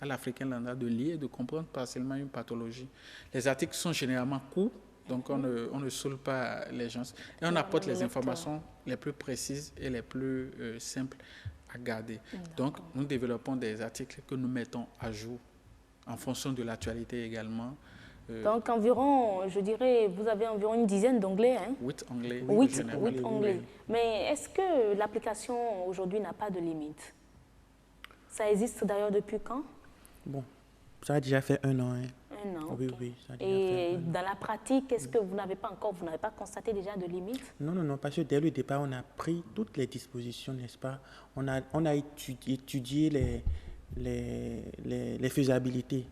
à l'Africain lambda de lire et de comprendre partiellement une pathologie. Les articles sont généralement courts, donc on ne saoule pas les gens. Et on apporte les informations les plus précises et les plus simples à garder. Donc, nous développons des articles que nous mettons à jour en fonction de l'actualité également. Donc, environ, je dirais, vous avez environ une dizaine d'onglets. Hein? 8 onglets. 8 onglets. Mais est-ce que l'application aujourd'hui n'a pas de limite? Ça existe d'ailleurs depuis quand? Bon, ça a déjà fait 1 an. Hein. 1 an, oui, okay. Oui. Ça a déjà Et dans la pratique, est-ce que vous n'avez pas constaté déjà de limite? Non, parce que dès le départ, on a pris toutes les dispositions, n'est-ce pas? On a étudié les faisabilités.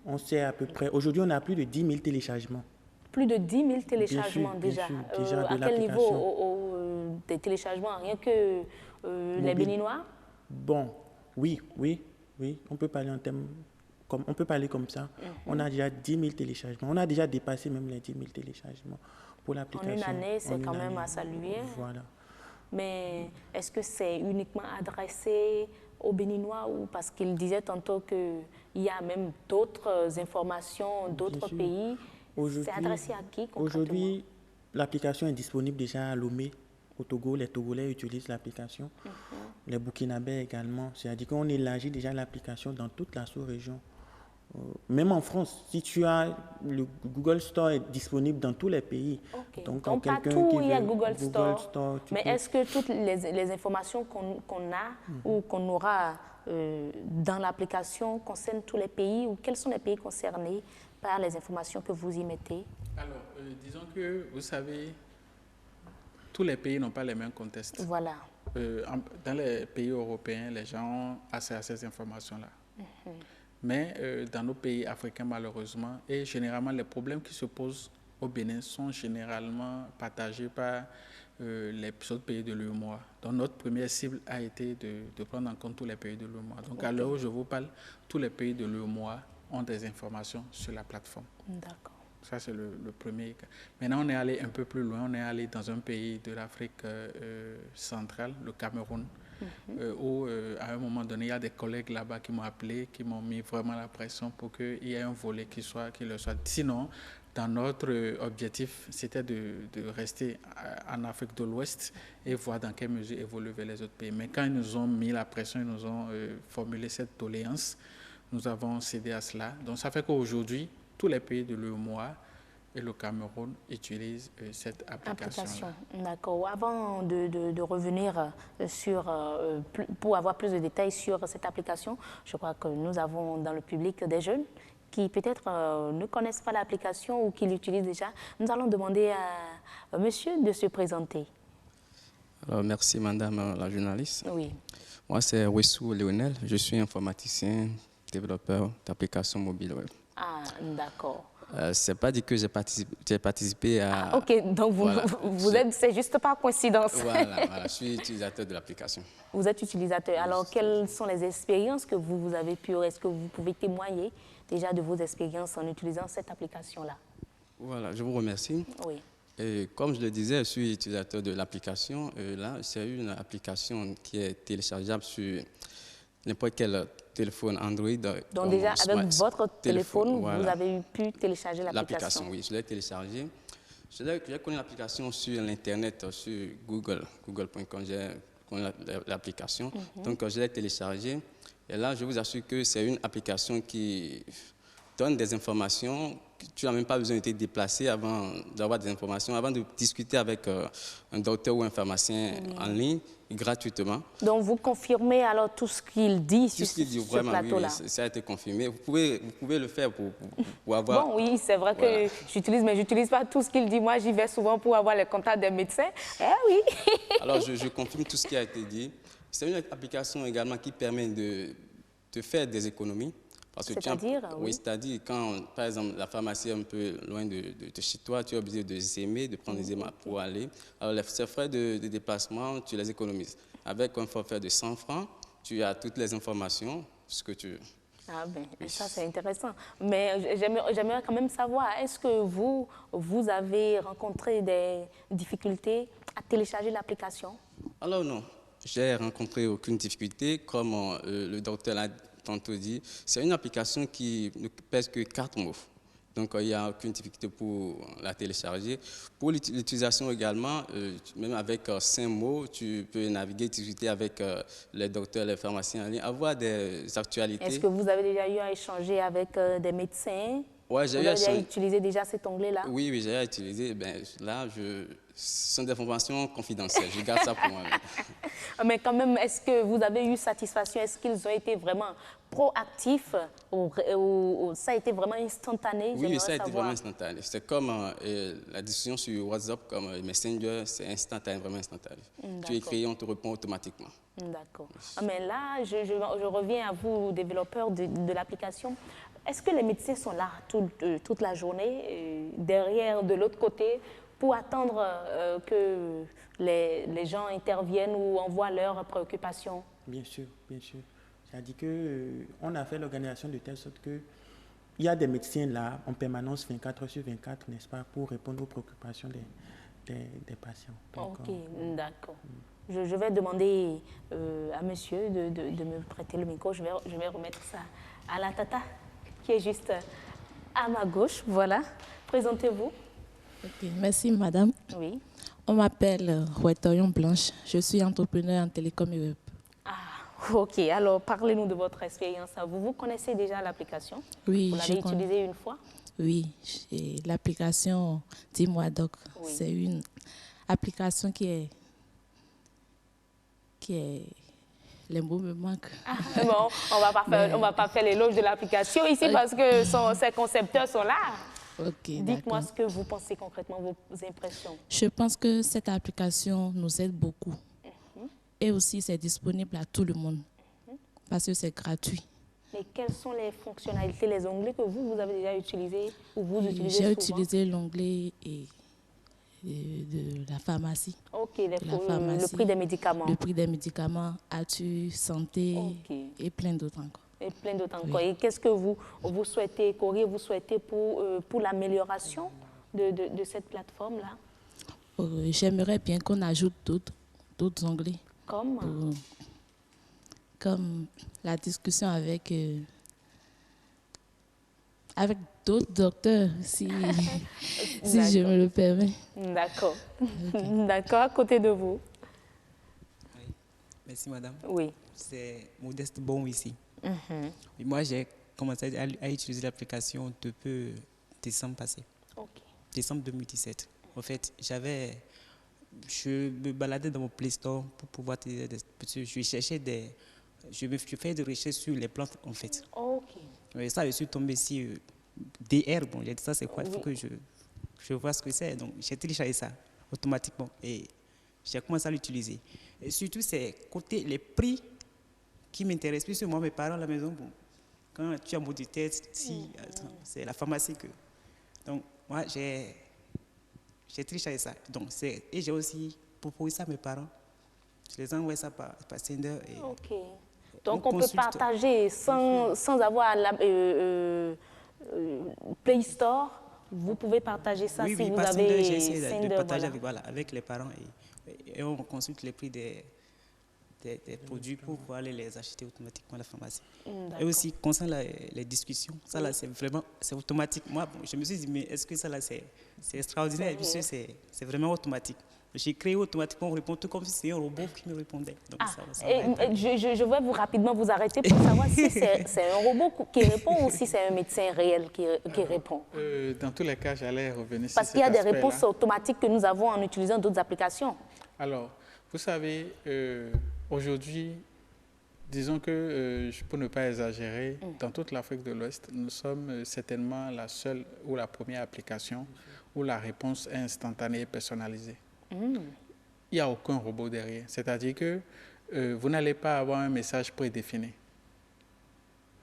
On sait à peu près. Aujourd'hui, on a plus de 10 000 téléchargements. Plus de 10 000 téléchargements déjà. Déjà à quel niveau des téléchargements? Rien que les Béninois? Bon, oui. On peut parler on peut parler comme ça. On a déjà 10 000 téléchargements. On a déjà dépassé même les 10 000 téléchargements pour l'application. En une année, c'est quand même à saluer. Voilà. Mais est-ce que c'est uniquement adressé aux Béninois ou parce qu'il disait tantôt qu'il y a même d'autres informations, d'autres pays? C'est adressé à qui concrètement? Aujourd'hui, l'application est disponible déjà à Lomé, au Togo. Les Togolais utilisent l'application. Les Burkinabés également. C'est-à-dire qu'on élargit déjà l'application dans toute la sous-région. Même en France, si tu as le Google Store est disponible dans tous les pays. Donc partout où il y a Google Store. Mais est-ce que toutes les informations qu'on a ou qu'on aura dans l'application concernent tous les pays ou quels sont les pays concernés par les informations que vous y mettez? Alors, disons que, vous savez, tous les pays n'ont pas les mêmes contextes. Voilà. Dans les pays européens, les gens ont accès à ces informations-là. Mais dans nos pays africains, malheureusement, et généralement, les problèmes qui se posent au Bénin sont généralement partagés par les autres pays de l'UEMOA. Donc, notre première cible a été de prendre en compte tous les pays de l'UEMOA. Donc, à l'heure où je vous parle, tous les pays de l'UEMOA ont des informations sur la plateforme. D'accord. Ça, c'est le premier cas. Maintenant, on est allé un peu plus loin. On est allé dans un pays de l'Afrique centrale, le Cameroun. où à un moment donné, il y a des collègues là-bas qui m'ont appelé, qui m'ont mis vraiment la pression pour qu'il y ait un volet qui le soit. Sinon, dans notre objectif, c'était de rester en Afrique de l'Ouest et voir dans quelle mesure évoluer vers les autres pays. Mais quand ils nous ont mis la pression, ils nous ont formulé cette doléance, nous avons cédé à cela. Donc ça fait qu'aujourd'hui, tous les pays de l'UEMOA et le Cameroun utilisent cette application. D'accord. Avant de revenir pour avoir plus de détails sur cette application, je crois que nous avons dans le public des jeunes qui peut-être ne connaissent pas l'application ou qui l'utilisent déjà. Nous allons demander à monsieur de se présenter. Alors, merci madame la journaliste. Oui. Moi c'est Wessou Léonel, je suis informaticien, développeur d'applications mobiles web. Ah, d'accord. C'est pas dit que j'ai participé à... Ah, ok, donc c'est juste par coïncidence. Voilà, je suis utilisateur de l'application. Vous êtes utilisateur. Alors, quelles sont les expériences que vous avez pu... Est-ce que vous pouvez témoigner déjà de vos expériences en utilisant cette application-là? Voilà, je vous remercie. Oui. Et comme je le disais, je suis utilisateur de l'application. Là, c'est une application qui est téléchargeable sur n'importe quel téléphone Android. Donc déjà, avec votre téléphone, voilà. Vous avez pu télécharger l'application? L'application, oui, je l'ai téléchargée. J'ai connu l'application sur l'Internet, sur google.com, j'ai connu l'application. Donc, je l'ai téléchargée. Et là, je vous assure que c'est une application qui donne des informations. Tu n'as même pas besoin de te déplacer avant d'avoir des informations, avant de discuter avec un docteur ou un pharmacien en ligne, gratuitement. Donc, vous confirmez alors tout ce qu'il dit sur ce plateau-là? Oui, ça a été confirmé. Vous pouvez le faire pour avoir... Bon, oui, c'est vrai que j'utilise, mais je n'utilise pas tout ce qu'il dit. Moi, j'y vais souvent pour avoir les contacts des médecins. Eh oui. Alors, je confirme tout ce qui a été dit. C'est une application également qui permet de faire des économies. C'est-à-dire? Oui, c'est-à-dire quand, par exemple, la pharmacie est un peu loin de chez toi, tu es obligé de zémer, de prendre des émas pour aller. Alors, ces frais de déplacement, tu les économises. Avec un forfait de 100 francs, tu as toutes les informations, ce que tu veux. Ah ben, oui. Ça c'est intéressant. Mais j'aimerais quand même savoir, est-ce que vous avez rencontré des difficultés à télécharger l'application? Alors non, j'ai rencontré aucune difficulté. Comme le docteur l'a tantôt dit, c'est une application qui ne pèse que 4 mots. Donc, il n'y a aucune difficulté pour la télécharger. Pour l'utilisation également, même avec 5 mots, tu peux naviguer, discuter avec les docteurs, les pharmaciens en ligne, avoir des actualités. Est-ce que vous avez déjà eu à échanger avec des médecins? Oui, j'ai déjà utilisé déjà cet onglet-là? Oui, j'ai utilisé. Ben, là, ce sont des informations confidentielles. Je garde ça pour moi. Mais quand même, est-ce que vous avez eu satisfaction? Est-ce qu'ils ont été vraiment proactifs ou ça a été vraiment instantané? Oui, ça a été vraiment instantané. C'est comme la discussion sur WhatsApp, comme Messenger, c'est instantané, vraiment instantané. Tu écris, on te répond automatiquement. D'accord. Mais là, je reviens à vous, développeurs de l'application. Est-ce que les médecins sont là toute la journée, derrière, de l'autre côté, pour attendre que les gens interviennent ou envoient leurs préoccupations? Bien sûr, bien sûr. C'est-à-dire qu'on a fait l'organisation de telle sorte qu'il y a des médecins là en permanence 24 heures sur 24, n'est-ce pas, pour répondre aux préoccupations des patients. Donc, ok, d'accord. Je vais demander à monsieur de me prêter le micro. Je vais remettre ça à la tata qui est juste à ma gauche. Voilà. Présentez-vous. Ok, merci madame. Oui. On m'appelle Rouetorion Blanche. Je suis entrepreneur en télécom et web. Ah, ok. Alors, parlez-nous de votre expérience. Vous connaissez déjà l'application? Oui, vous l'avez utilisée une fois? Oui, l'application Dis-moi Doc. Oui. C'est une application qui est... Les mots me manquent. Ah, bon, on va pas faire l'éloge de l'application ici parce que ses concepteurs sont là. Okay, dites-moi ce que vous pensez concrètement, vos impressions. Je pense que cette application nous aide beaucoup. Et aussi, c'est disponible à tout le monde parce que c'est gratuit. Mais quelles sont les fonctionnalités, les onglets que vous avez déjà utilisés ou vous utilisez souvent? J'ai utilisé l'onglet de la pharmacie. Ok, le prix des médicaments. Le prix des médicaments, Atu, Santé et plein d'autres encore. Et plein d'autres encore. Oui. Et qu'est-ce que vous souhaitez, Corée, vous souhaitez pour l'amélioration de cette plateforme-là? J'aimerais bien qu'on ajoute d'autres onglets. Comme comme la discussion avec d'autres docteurs, si je me le permets. D'accord. D'accord, à côté de vous. Oui. Merci, madame. Oui. C'est Modeste Bon ici. Et moi, j'ai commencé à utiliser l'application depuis décembre passé. Décembre 2017. En fait, je me baladais dans mon Play Store pour pouvoir je cherchais je fais des recherches sur les plantes, en fait. Et ça, je suis tombé sur DR. Bon, j'ai dit ça, c'est quoi? Il faut que je vois ce que c'est. Donc, j'ai téléchargé ça automatiquement et j'ai commencé à l'utiliser. Et surtout, c'est les prix qui m'intéressent. Puisque moi, mes parents à la maison, bon, quand tu as mot de tête, c'est la pharmacie que... Donc, moi, j'ai téléchargé ça. Donc, et j'ai aussi proposé ça à mes parents. Je les envoie ça par Sender. Donc, on peut partager sans avoir la Play Store. Vous pouvez partager ça si vous avez j'ai essayé de partager avec les parents et on consulte les prix des produits pour pouvoir les acheter automatiquement à la pharmacie. Et aussi, concernant les discussions, ça là, c'est automatique. Moi, je me suis dit, mais est-ce que ça là, c'est extraordinaire, puisque c'est vraiment automatique. J'ai créé automatiquement, on répond tout comme si c'était un robot qui me répondait. Donc, je vais rapidement vous arrêter pour savoir si c'est un robot qui répond ou si c'est un médecin réel qui répond. Dans tous les cas, j'allais revenir sur Parce qu'il y a des réponses automatiques que nous avons en utilisant d'autres applications. Alors, vous savez, aujourd'hui, disons que, pour ne pas exagérer, dans toute l'Afrique de l'Ouest, nous sommes certainement la seule ou la première application où la réponse est instantanée et personnalisée. Il n'y a aucun robot derrière. C'est-à-dire que vous n'allez pas avoir un message prédéfini.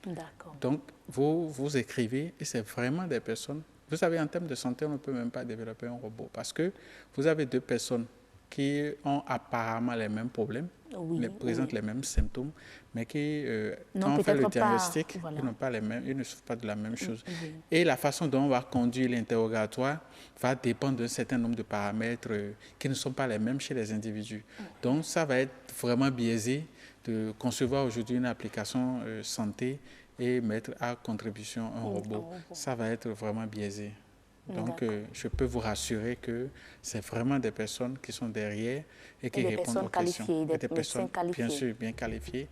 D'accord. Donc, vous écrivez et c'est vraiment des personnes. Vous savez, en termes de santé, on ne peut même pas développer un robot parce que vous avez deux personnes qui ont apparemment les mêmes problèmes, présentent les mêmes symptômes, mais qui, quand on fait le diagnostic, ils ne souffrent pas de la même chose. Et la façon dont on va conduire l'interrogatoire va dépendre d'un certain nombre de paramètres qui ne sont pas les mêmes chez les individus. Donc, ça va être vraiment biaisé de concevoir aujourd'hui une application santé et mettre à contribution un robot. Ça va être vraiment biaisé. Donc, je peux vous rassurer que c'est vraiment des personnes qui sont derrière et qui répondent aux questions. Des personnes qualifiées. Bien sûr, bien qualifiées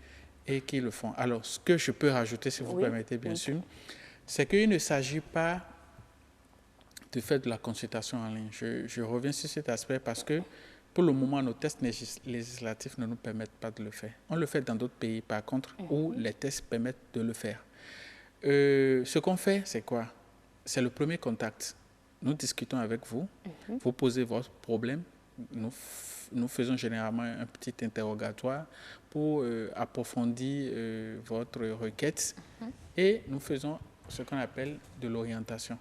et qui le font. Alors, ce que je peux rajouter, si vous permettez, bien sûr, c'est qu'il ne s'agit pas de faire de la consultation en ligne. Je reviens sur cet aspect parce que, pour le moment, nos tests législatifs ne nous permettent pas de le faire. On le fait dans d'autres pays, par contre, où les tests permettent de le faire. Ce qu'on fait, c'est quoi? C'est le premier contact. Nous discutons avec vous, vous posez votre problème, nous faisons généralement un petit interrogatoire pour approfondir votre requête et nous faisons ce qu'on appelle de l'orientation.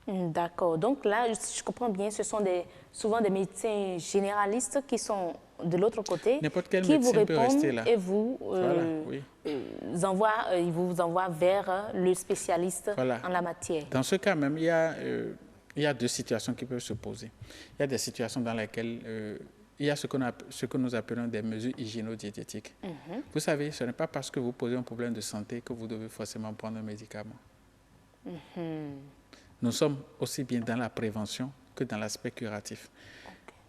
D'accord. Donc là, je comprends bien, ce sont souvent des médecins généralistes qui sont de l'autre côté, qui vous répondent et vous vous envoient vers le spécialiste en la matière. Dans ce cas même, il y a deux situations qui peuvent se poser. Il y a des situations dans lesquelles il y a ce que nous appelons des mesures hygiéno-diététiques. Vous savez, ce n'est pas parce que vous posez un problème de santé que vous devez forcément prendre un médicament. Nous sommes aussi bien dans la prévention que dans l'aspect curatif.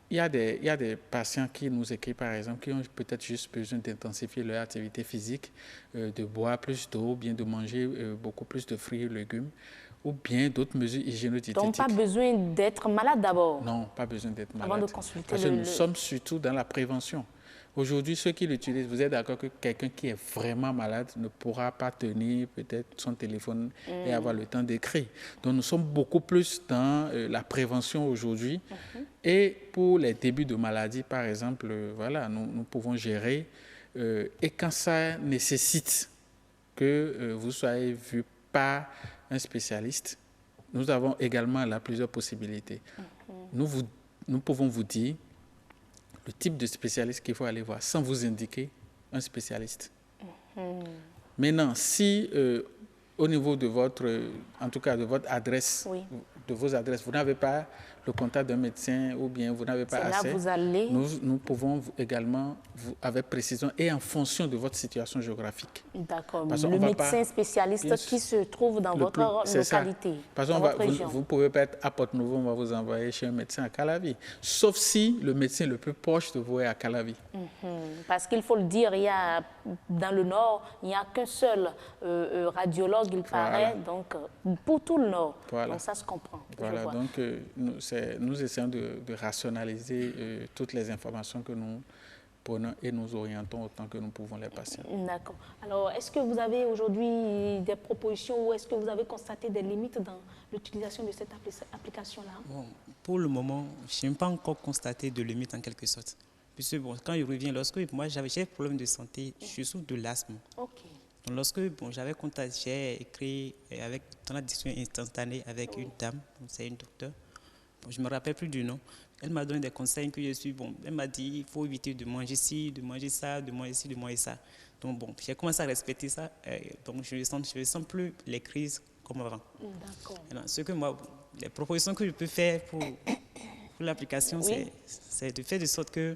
Il y a des patients qui nous écrivent, par exemple, qui ont peut-être juste besoin d'intensifier leur activité physique, de boire plus d'eau, bien de manger beaucoup plus de fruits et légumes, ou bien d'autres mesures hygiéno-diététiques. Donc, pas besoin d'être malade d'abord? Non, pas besoin d'être malade. Avant de consulter parce que nous sommes surtout dans la prévention. Aujourd'hui, ceux qui l'utilisent, vous êtes d'accord que quelqu'un qui est vraiment malade ne pourra pas tenir peut-être son téléphone et avoir le temps d'écrire. Donc, nous sommes beaucoup plus dans la prévention aujourd'hui. Et pour les débuts de maladie, par exemple, voilà, nous pouvons gérer. Et quand ça nécessite que vous soyez vu par un spécialiste, nous avons également là plusieurs possibilités. Nous pouvons vous dire le type de spécialiste qu'il faut aller voir sans vous indiquer un spécialiste. Maintenant, si au niveau de votre, en tout cas de votre adresse, de vos adresses, vous n'avez pas le contact d'un médecin ou bien vous n'avez pas assez, là vous allez... nous pouvons également, avec précision et en fonction de votre situation géographique. D'accord. Le médecin spécialiste qui se trouve dans votre localité. Par exemple, vous ne pouvez pas être à Porte-Nouveau, on va vous envoyer chez un médecin à Calavi. Sauf si le médecin le plus proche de vous est à Calavi. Parce qu'il faut le dire, dans le Nord, il n'y a qu'un seul radiologue, il paraît, donc pour tout le Nord. Donc ça se comprend. Voilà, donc nous essayons de rationaliser toutes les informations que nous prenons et nous orientons autant que nous pouvons les patients. D'accord. Alors, est-ce que vous avez aujourd'hui des propositions ou est-ce que vous avez constaté des limites dans l'utilisation de cette application-là? Bon, pour le moment, je n'ai pas encore constaté de limites en quelque sorte. Puisque bon, quand je reviens, lorsque moi j'avais des problèmes de santé, je souffre de l'asthme. Ok. Donc, lorsque j'avais contacté, j'ai écrit dans la discussion instantanée avec une dame, c'est une docteure. Bon, je ne me rappelle plus du nom. Elle m'a donné des conseils que je suis. Bon, elle m'a dit il faut éviter de manger ci, de manger ça, de manger ci, de manger ça. Donc bon, j'ai commencé à respecter ça. Donc je ne sens plus les crises comme avant. D'accord. Ce que moi, les propositions que je peux faire pour l'application, c'est de faire de sorte que,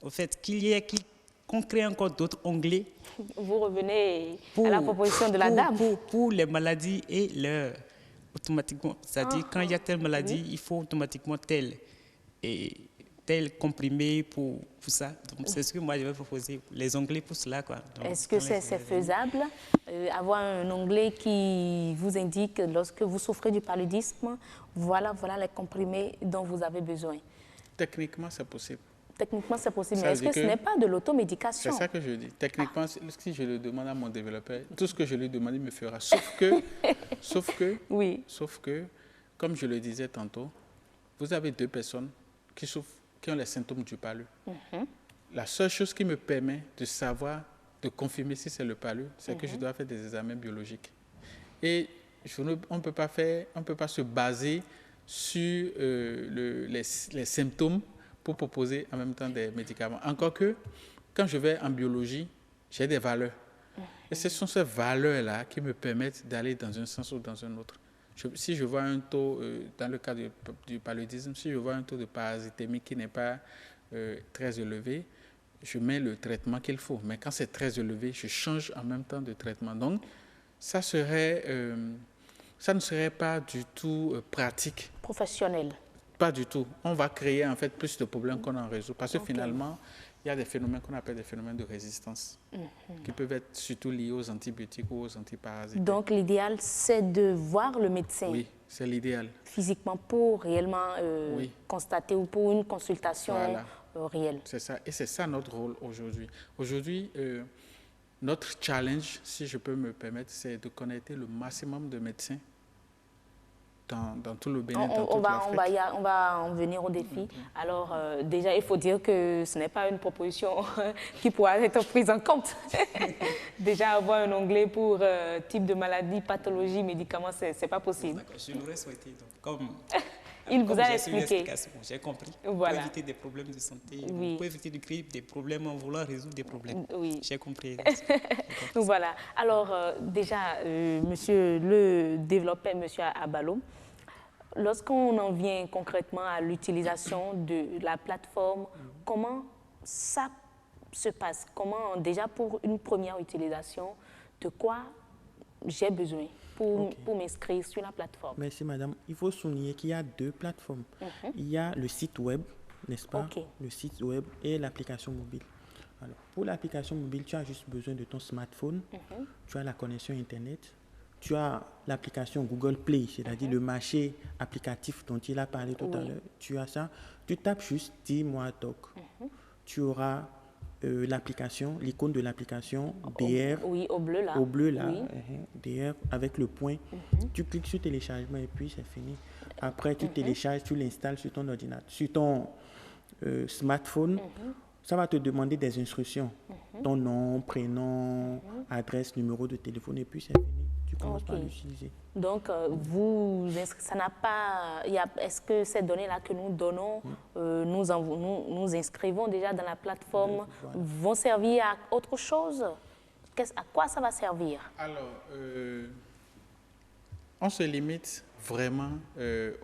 au fait, qu'on crée encore d'autres onglets. Vous revenez à la proposition de la dame. Pour les maladies et leur automatiquement, c'est-à-dire quand il y a telle maladie, il faut automatiquement tel comprimé pour ça. Donc c'est ce que moi je vais proposer, les onglets pour cela. Est-ce que c'est faisable, avoir un onglet qui vous indique lorsque vous souffrez du paludisme, voilà les comprimés dont vous avez besoin? Techniquement, c'est possible. Techniquement, c'est possible, mais est-ce que ce n'est pas de l'automédication? C'est ça que je dis. Techniquement, si je le demande à mon développeur, tout ce que je lui demande, il me fera. Sauf que, comme je le disais tantôt, vous avez deux personnes qui ont les symptômes du palu. La seule chose qui me permet de savoir, de confirmer si c'est le palu, c'est que je dois faire des examens biologiques. Et on ne peut pas se baser sur les symptômes pour proposer en même temps des médicaments. Encore que, quand je vais en biologie, j'ai des valeurs. Et ce sont ces valeurs-là qui me permettent d'aller dans un sens ou dans un autre. Si je vois un taux, dans le cas du paludisme, si je vois un taux de parasitémie qui n'est pas très élevé, je mets le traitement qu'il faut. Mais quand c'est très élevé, je change en même temps de traitement. Donc, ça ne serait pas du tout pratique. Professionnel. Pas du tout. On va créer en fait plus de problèmes qu'on en résout. Parce que finalement, il y a des phénomènes qu'on appelle des phénomènes de résistance qui peuvent être surtout liés aux antibiotiques ou aux antiparasites. Donc l'idéal, c'est de voir le médecin. Oui, c'est l'idéal. Physiquement pour réellement constater ou pour une consultation réelle. C'est ça. Et c'est ça notre rôle aujourd'hui. Aujourd'hui, notre challenge, si je peux me permettre, c'est de connecter le maximum de médecins dans tout le Bénin, dans toute l'Afrique. On va en venir au défi. Alors, déjà, il faut dire que ce n'est pas une proposition qui pourra être prise en compte. Déjà, avoir un onglet pour type de maladie, pathologie, médicaments, ce n'est pas possible. Je l'aurais souhaité. Donc, il vous a expliqué. J'ai compris. Voilà. Pour éviter des problèmes de santé, pour éviter de créer des problèmes en voulant résoudre des problèmes. Oui. J'ai compris. Donc, voilà. Alors, déjà, monsieur le développeur, monsieur Abalo, lorsqu'on en vient concrètement à l'utilisation de la plateforme, comment ça se passe? Comment, déjà pour une première utilisation, de quoi j'ai besoin pour m'inscrire sur la plateforme? Merci madame. Il faut souligner qu'il y a deux plateformes. Il y a le site web, n'est-ce pas? Le site web et l'application mobile. Alors, pour l'application mobile, tu as juste besoin de ton smartphone, tu as la connexion Internet, tu as l'application Google Play, c'est-à-dire le marché applicatif dont il a parlé tout à l'heure. Tu as ça. Tu tapes juste Dis-moi Doc. Tu auras l'application, l'icône de l'application DR. Au bleu là. Au bleu là. DR avec le point. Tu cliques sur téléchargement et puis c'est fini. Après, tu télécharges, tu l'installes sur ton ordinateur, sur ton smartphone. Ça va te demander des instructions. Ton nom, prénom, adresse, numéro de téléphone et puis c'est fini. Tu commences par l'utiliser. Donc, ça n'a pas... Est-ce que ces données-là que nous donnons, nous inscrivons déjà dans la plateforme, vont servir à autre chose? À quoi ça va servir? Alors, On se limite vraiment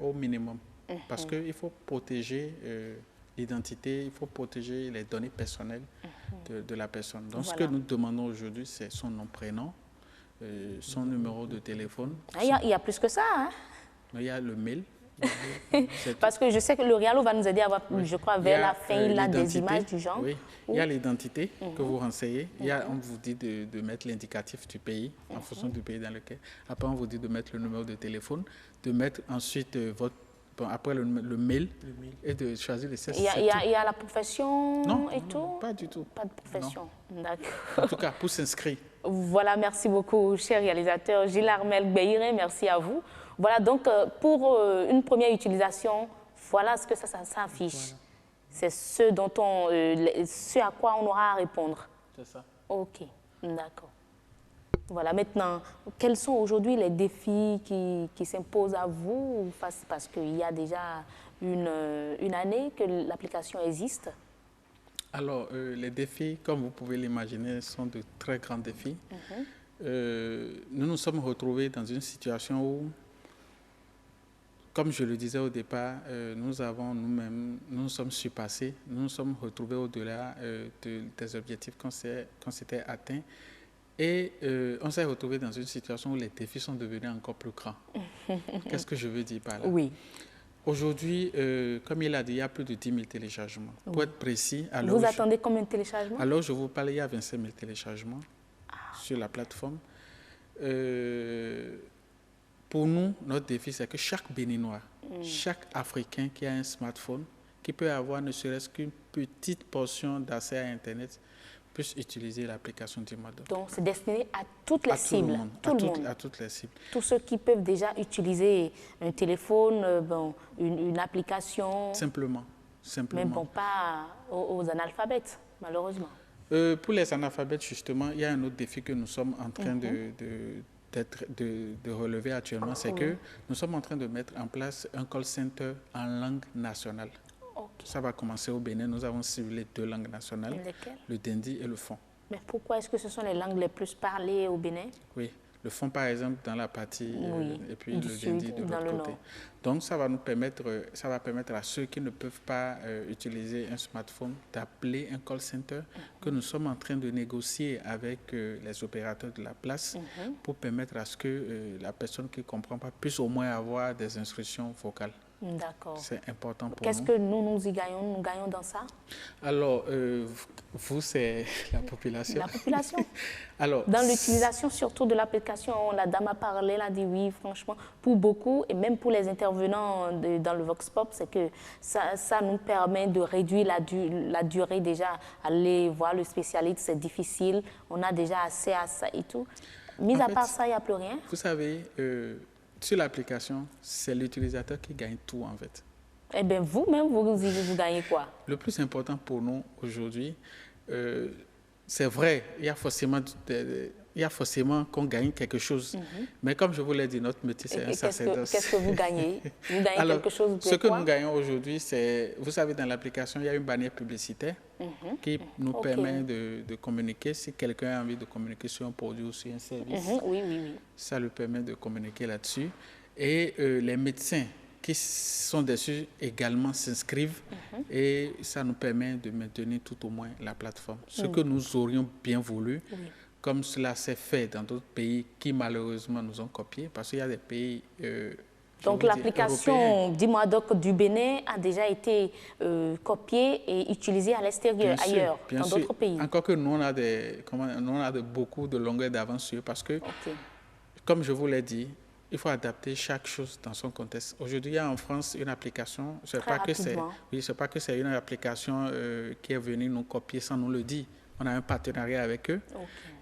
au minimum parce qu'il faut protéger l'identité, il faut protéger les données personnelles de la personne. Donc, ce que nous demandons aujourd'hui, c'est son nom, prénom, son numéro de téléphone. Il y a plus que ça, hein? Il y a le mail. Parce que je sais que le Rialo va nous aider à avoir, je crois, vers la fin, il a des images du genre. Oui, il y a l'identité que vous renseignez. On vous dit de mettre l'indicatif du pays, en fonction du pays dans lequel. Après, on vous dit de mettre le numéro de téléphone, de mettre ensuite après le mail et de choisir les 16. Il y a la profession et tout? Non, pas du tout. Pas de profession, d'accord. En tout cas, pour s'inscrire. Voilà, merci beaucoup, cher réalisateur Gilles Armel Gbeirin, merci à vous. Voilà, donc pour une première utilisation, voilà ce que ça affiche. Voilà. C'est ce à quoi on aura à répondre. C'est ça. Ok, d'accord. Voilà, maintenant, quels sont aujourd'hui les défis qui s'imposent à vous, parce qu'il y a déjà une année que l'application existe? Alors, les défis, comme vous pouvez l'imaginer, sont de très grands défis. Nous nous sommes retrouvés dans une situation où, comme je le disais au départ, nous nous sommes surpassés, nous nous sommes retrouvés au-delà des objectifs qu'on s'était atteints. Et on s'est retrouvé dans une situation où les défis sont devenus encore plus grands. Qu'est-ce que je veux dire par là? Oui. Aujourd'hui, comme il a dit, il y a plus de 10 000 téléchargements. Oui. Pour être précis... Vous attendez combien de téléchargements? Alors, je vous parle, il y a 25 000 téléchargements sur la plateforme. Pour nous, notre défi, c'est que chaque Béninois, chaque Africain qui a un smartphone, qui peut avoir ne serait-ce qu'une petite portion d'accès à Internet, puisse utiliser l'application DIMOADOC. Donc, c'est destiné à toutes les cibles. Tout le monde. À toutes les cibles. Tous ceux qui peuvent déjà utiliser un téléphone, une application. Simplement. Mais bon, pas aux analphabètes, malheureusement. Pour les analphabètes, justement, il y a un autre défi que nous sommes en train de relever actuellement, c'est que nous sommes en train de mettre en place un call center en langue nationale. Okay. Ça va commencer au Bénin. Nous avons ciblé 2 langues nationales, le Dindi et le Fon. Mais pourquoi est-ce que ce sont les langues les plus parlées au Bénin? Oui, le Fon par exemple dans la partie et puis le Dindi de l'autre côté. Donc ça va permettre à ceux qui ne peuvent pas utiliser un smartphone d'appeler un call center que nous sommes en train de négocier avec les opérateurs de la place pour permettre à ce que la personne qui ne comprend pas puisse au moins avoir des instructions vocales. D'accord. C'est important pour nous. Qu'est-ce que nous y gagnons? Nous gagnons dans ça? Alors, vous, c'est la population. La population. Alors, dans l'utilisation surtout de l'application, la dame a parlé, elle a dit oui, franchement, pour beaucoup, et même pour les intervenants dans le Vox Pop, c'est que ça nous permet de réduire la durée déjà. Aller voir le spécialiste, c'est difficile. On a déjà assez à ça et tout. Mis à part ça, il n'y a plus rien. Vous savez... sur l'application, c'est l'utilisateur qui gagne tout, en fait. Eh bien, vous-même, vous gagnez quoi? Le plus important pour nous, aujourd'hui, c'est vrai, il y a forcément qu'on gagne quelque chose. Mais comme je vous l'ai dit, notre métier, c'est un sacerdoce. Qu'est-ce que vous gagnez? Vous gagnez alors, quelque chose de ce que nous gagnons aujourd'hui, c'est... Vous savez, dans l'application, il y a une bannière publicitaire qui nous permet de communiquer. Si quelqu'un a envie de communiquer sur un produit ou sur un service, ça lui permet de communiquer là-dessus. Et les médecins qui sont dessus également s'inscrivent et ça nous permet de maintenir tout au moins la plateforme. Ce que nous aurions bien voulu, comme cela s'est fait dans d'autres pays qui malheureusement nous ont copiés, parce qu'il y a des pays... Donc l'application DIMOADOC du Bénin a déjà été copiée et utilisée à l'extérieur, ailleurs, dans d'autres pays. Encore que nous, on a beaucoup de longueur d'avance sur eux parce que, comme je vous l'ai dit, il faut adapter chaque chose dans son contexte. Aujourd'hui, il y a en France une application, ce n'est pas que c'est une application qui est venue nous copier sans nous le dire. On a un partenariat avec eux.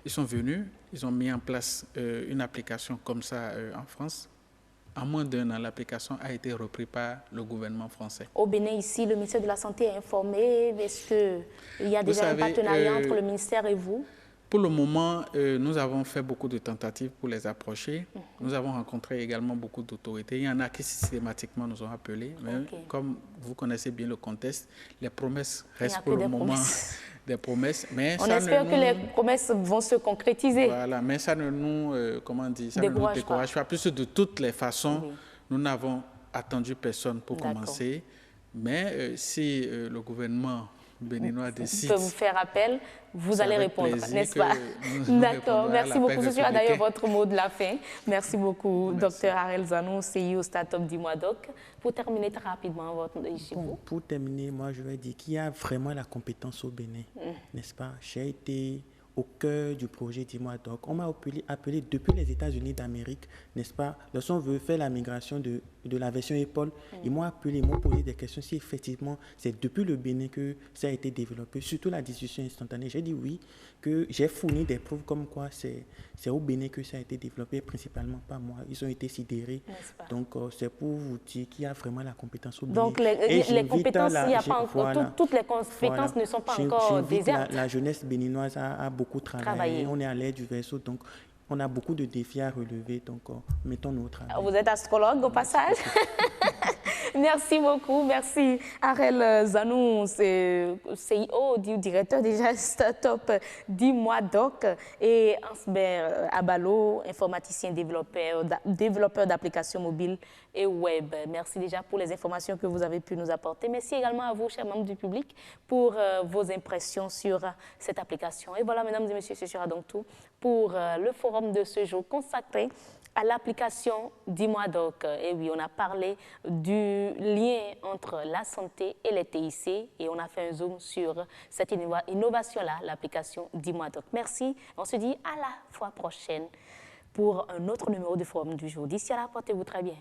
Ils sont venus, ils ont mis en place une application comme ça en France. En moins d'1 an, l'application a été reprise par le gouvernement français. Au Bénin, ici, le ministère de la Santé est informé. Est-ce qu'il y a déjà un partenariat entre le ministère et vous? Pour le moment, nous avons fait beaucoup de tentatives pour les approcher. Nous avons rencontré également beaucoup d'autorités. Il y en a qui systématiquement nous ont appelés. Mais comme vous connaissez bien le contexte, les promesses restent pour le moment des promesses. Mais on espère que les promesses vont se concrétiser. Voilà, mais ça ne nous, comment dire, ça ne nous décourage pas. Puisque de toutes les façons, nous n'avons attendu personne pour commencer. Mais si le gouvernement béninois décide... peut vous faire appel, vous allez répondre, n'est-ce pas? D'accord, merci beaucoup. Ce sera d'ailleurs votre mot de la fin. Merci beaucoup, Dr Harel Zanou, CEO Startup Dimoadoc. Pour terminer très rapidement, votre pour terminer, moi je vais dire qu'il y a vraiment la compétence au Bénin, n'est-ce pas? J'ai été au cœur du projet Dimoadoc. On m'a appelé depuis les États-Unis d'Amérique, n'est-ce pas? Lorsqu'on veut faire la migration de la version EPOL, ils m'ont appelé, ils m'ont posé des questions si effectivement c'est depuis le Bénin que ça a été développé, surtout la discussion instantanée. J'ai dit oui, que j'ai fourni des preuves comme quoi c'est au Bénin que ça a été développé, principalement pas moi. Ils ont été sidérés. Donc c'est pour vous dire qu'il y a vraiment la compétence au Bénin. Donc les compétences, il n'y a pas encore, toutes les compétences ne sont pas encore désertes. La jeunesse béninoise a beaucoup travaillé. On est à l'aide du verso, donc on a beaucoup de défis à relever, donc mettons-nous au travail. Vous êtes astrologue au passage. Merci beaucoup, merci Harel Zanou, CEO, directeur déjà Startup Dimoadoc, et Ansbert Abalo, informaticien développeur d'applications mobiles et web. Merci déjà pour les informations que vous avez pu nous apporter. Merci également à vous, chers membres du public, pour vos impressions sur cette application. Et voilà, mesdames et messieurs, ce sera donc tout pour le forum de ce jour consacré à l'application Dimoadoc. Et oui, on a parlé du lien entre la santé et les TIC et on a fait un zoom sur cette innovation-là, l'application Dimoadoc. Merci, on se dit à la fois prochaine pour un autre numéro du Forum du jour. D'ici là, portez-vous très bien.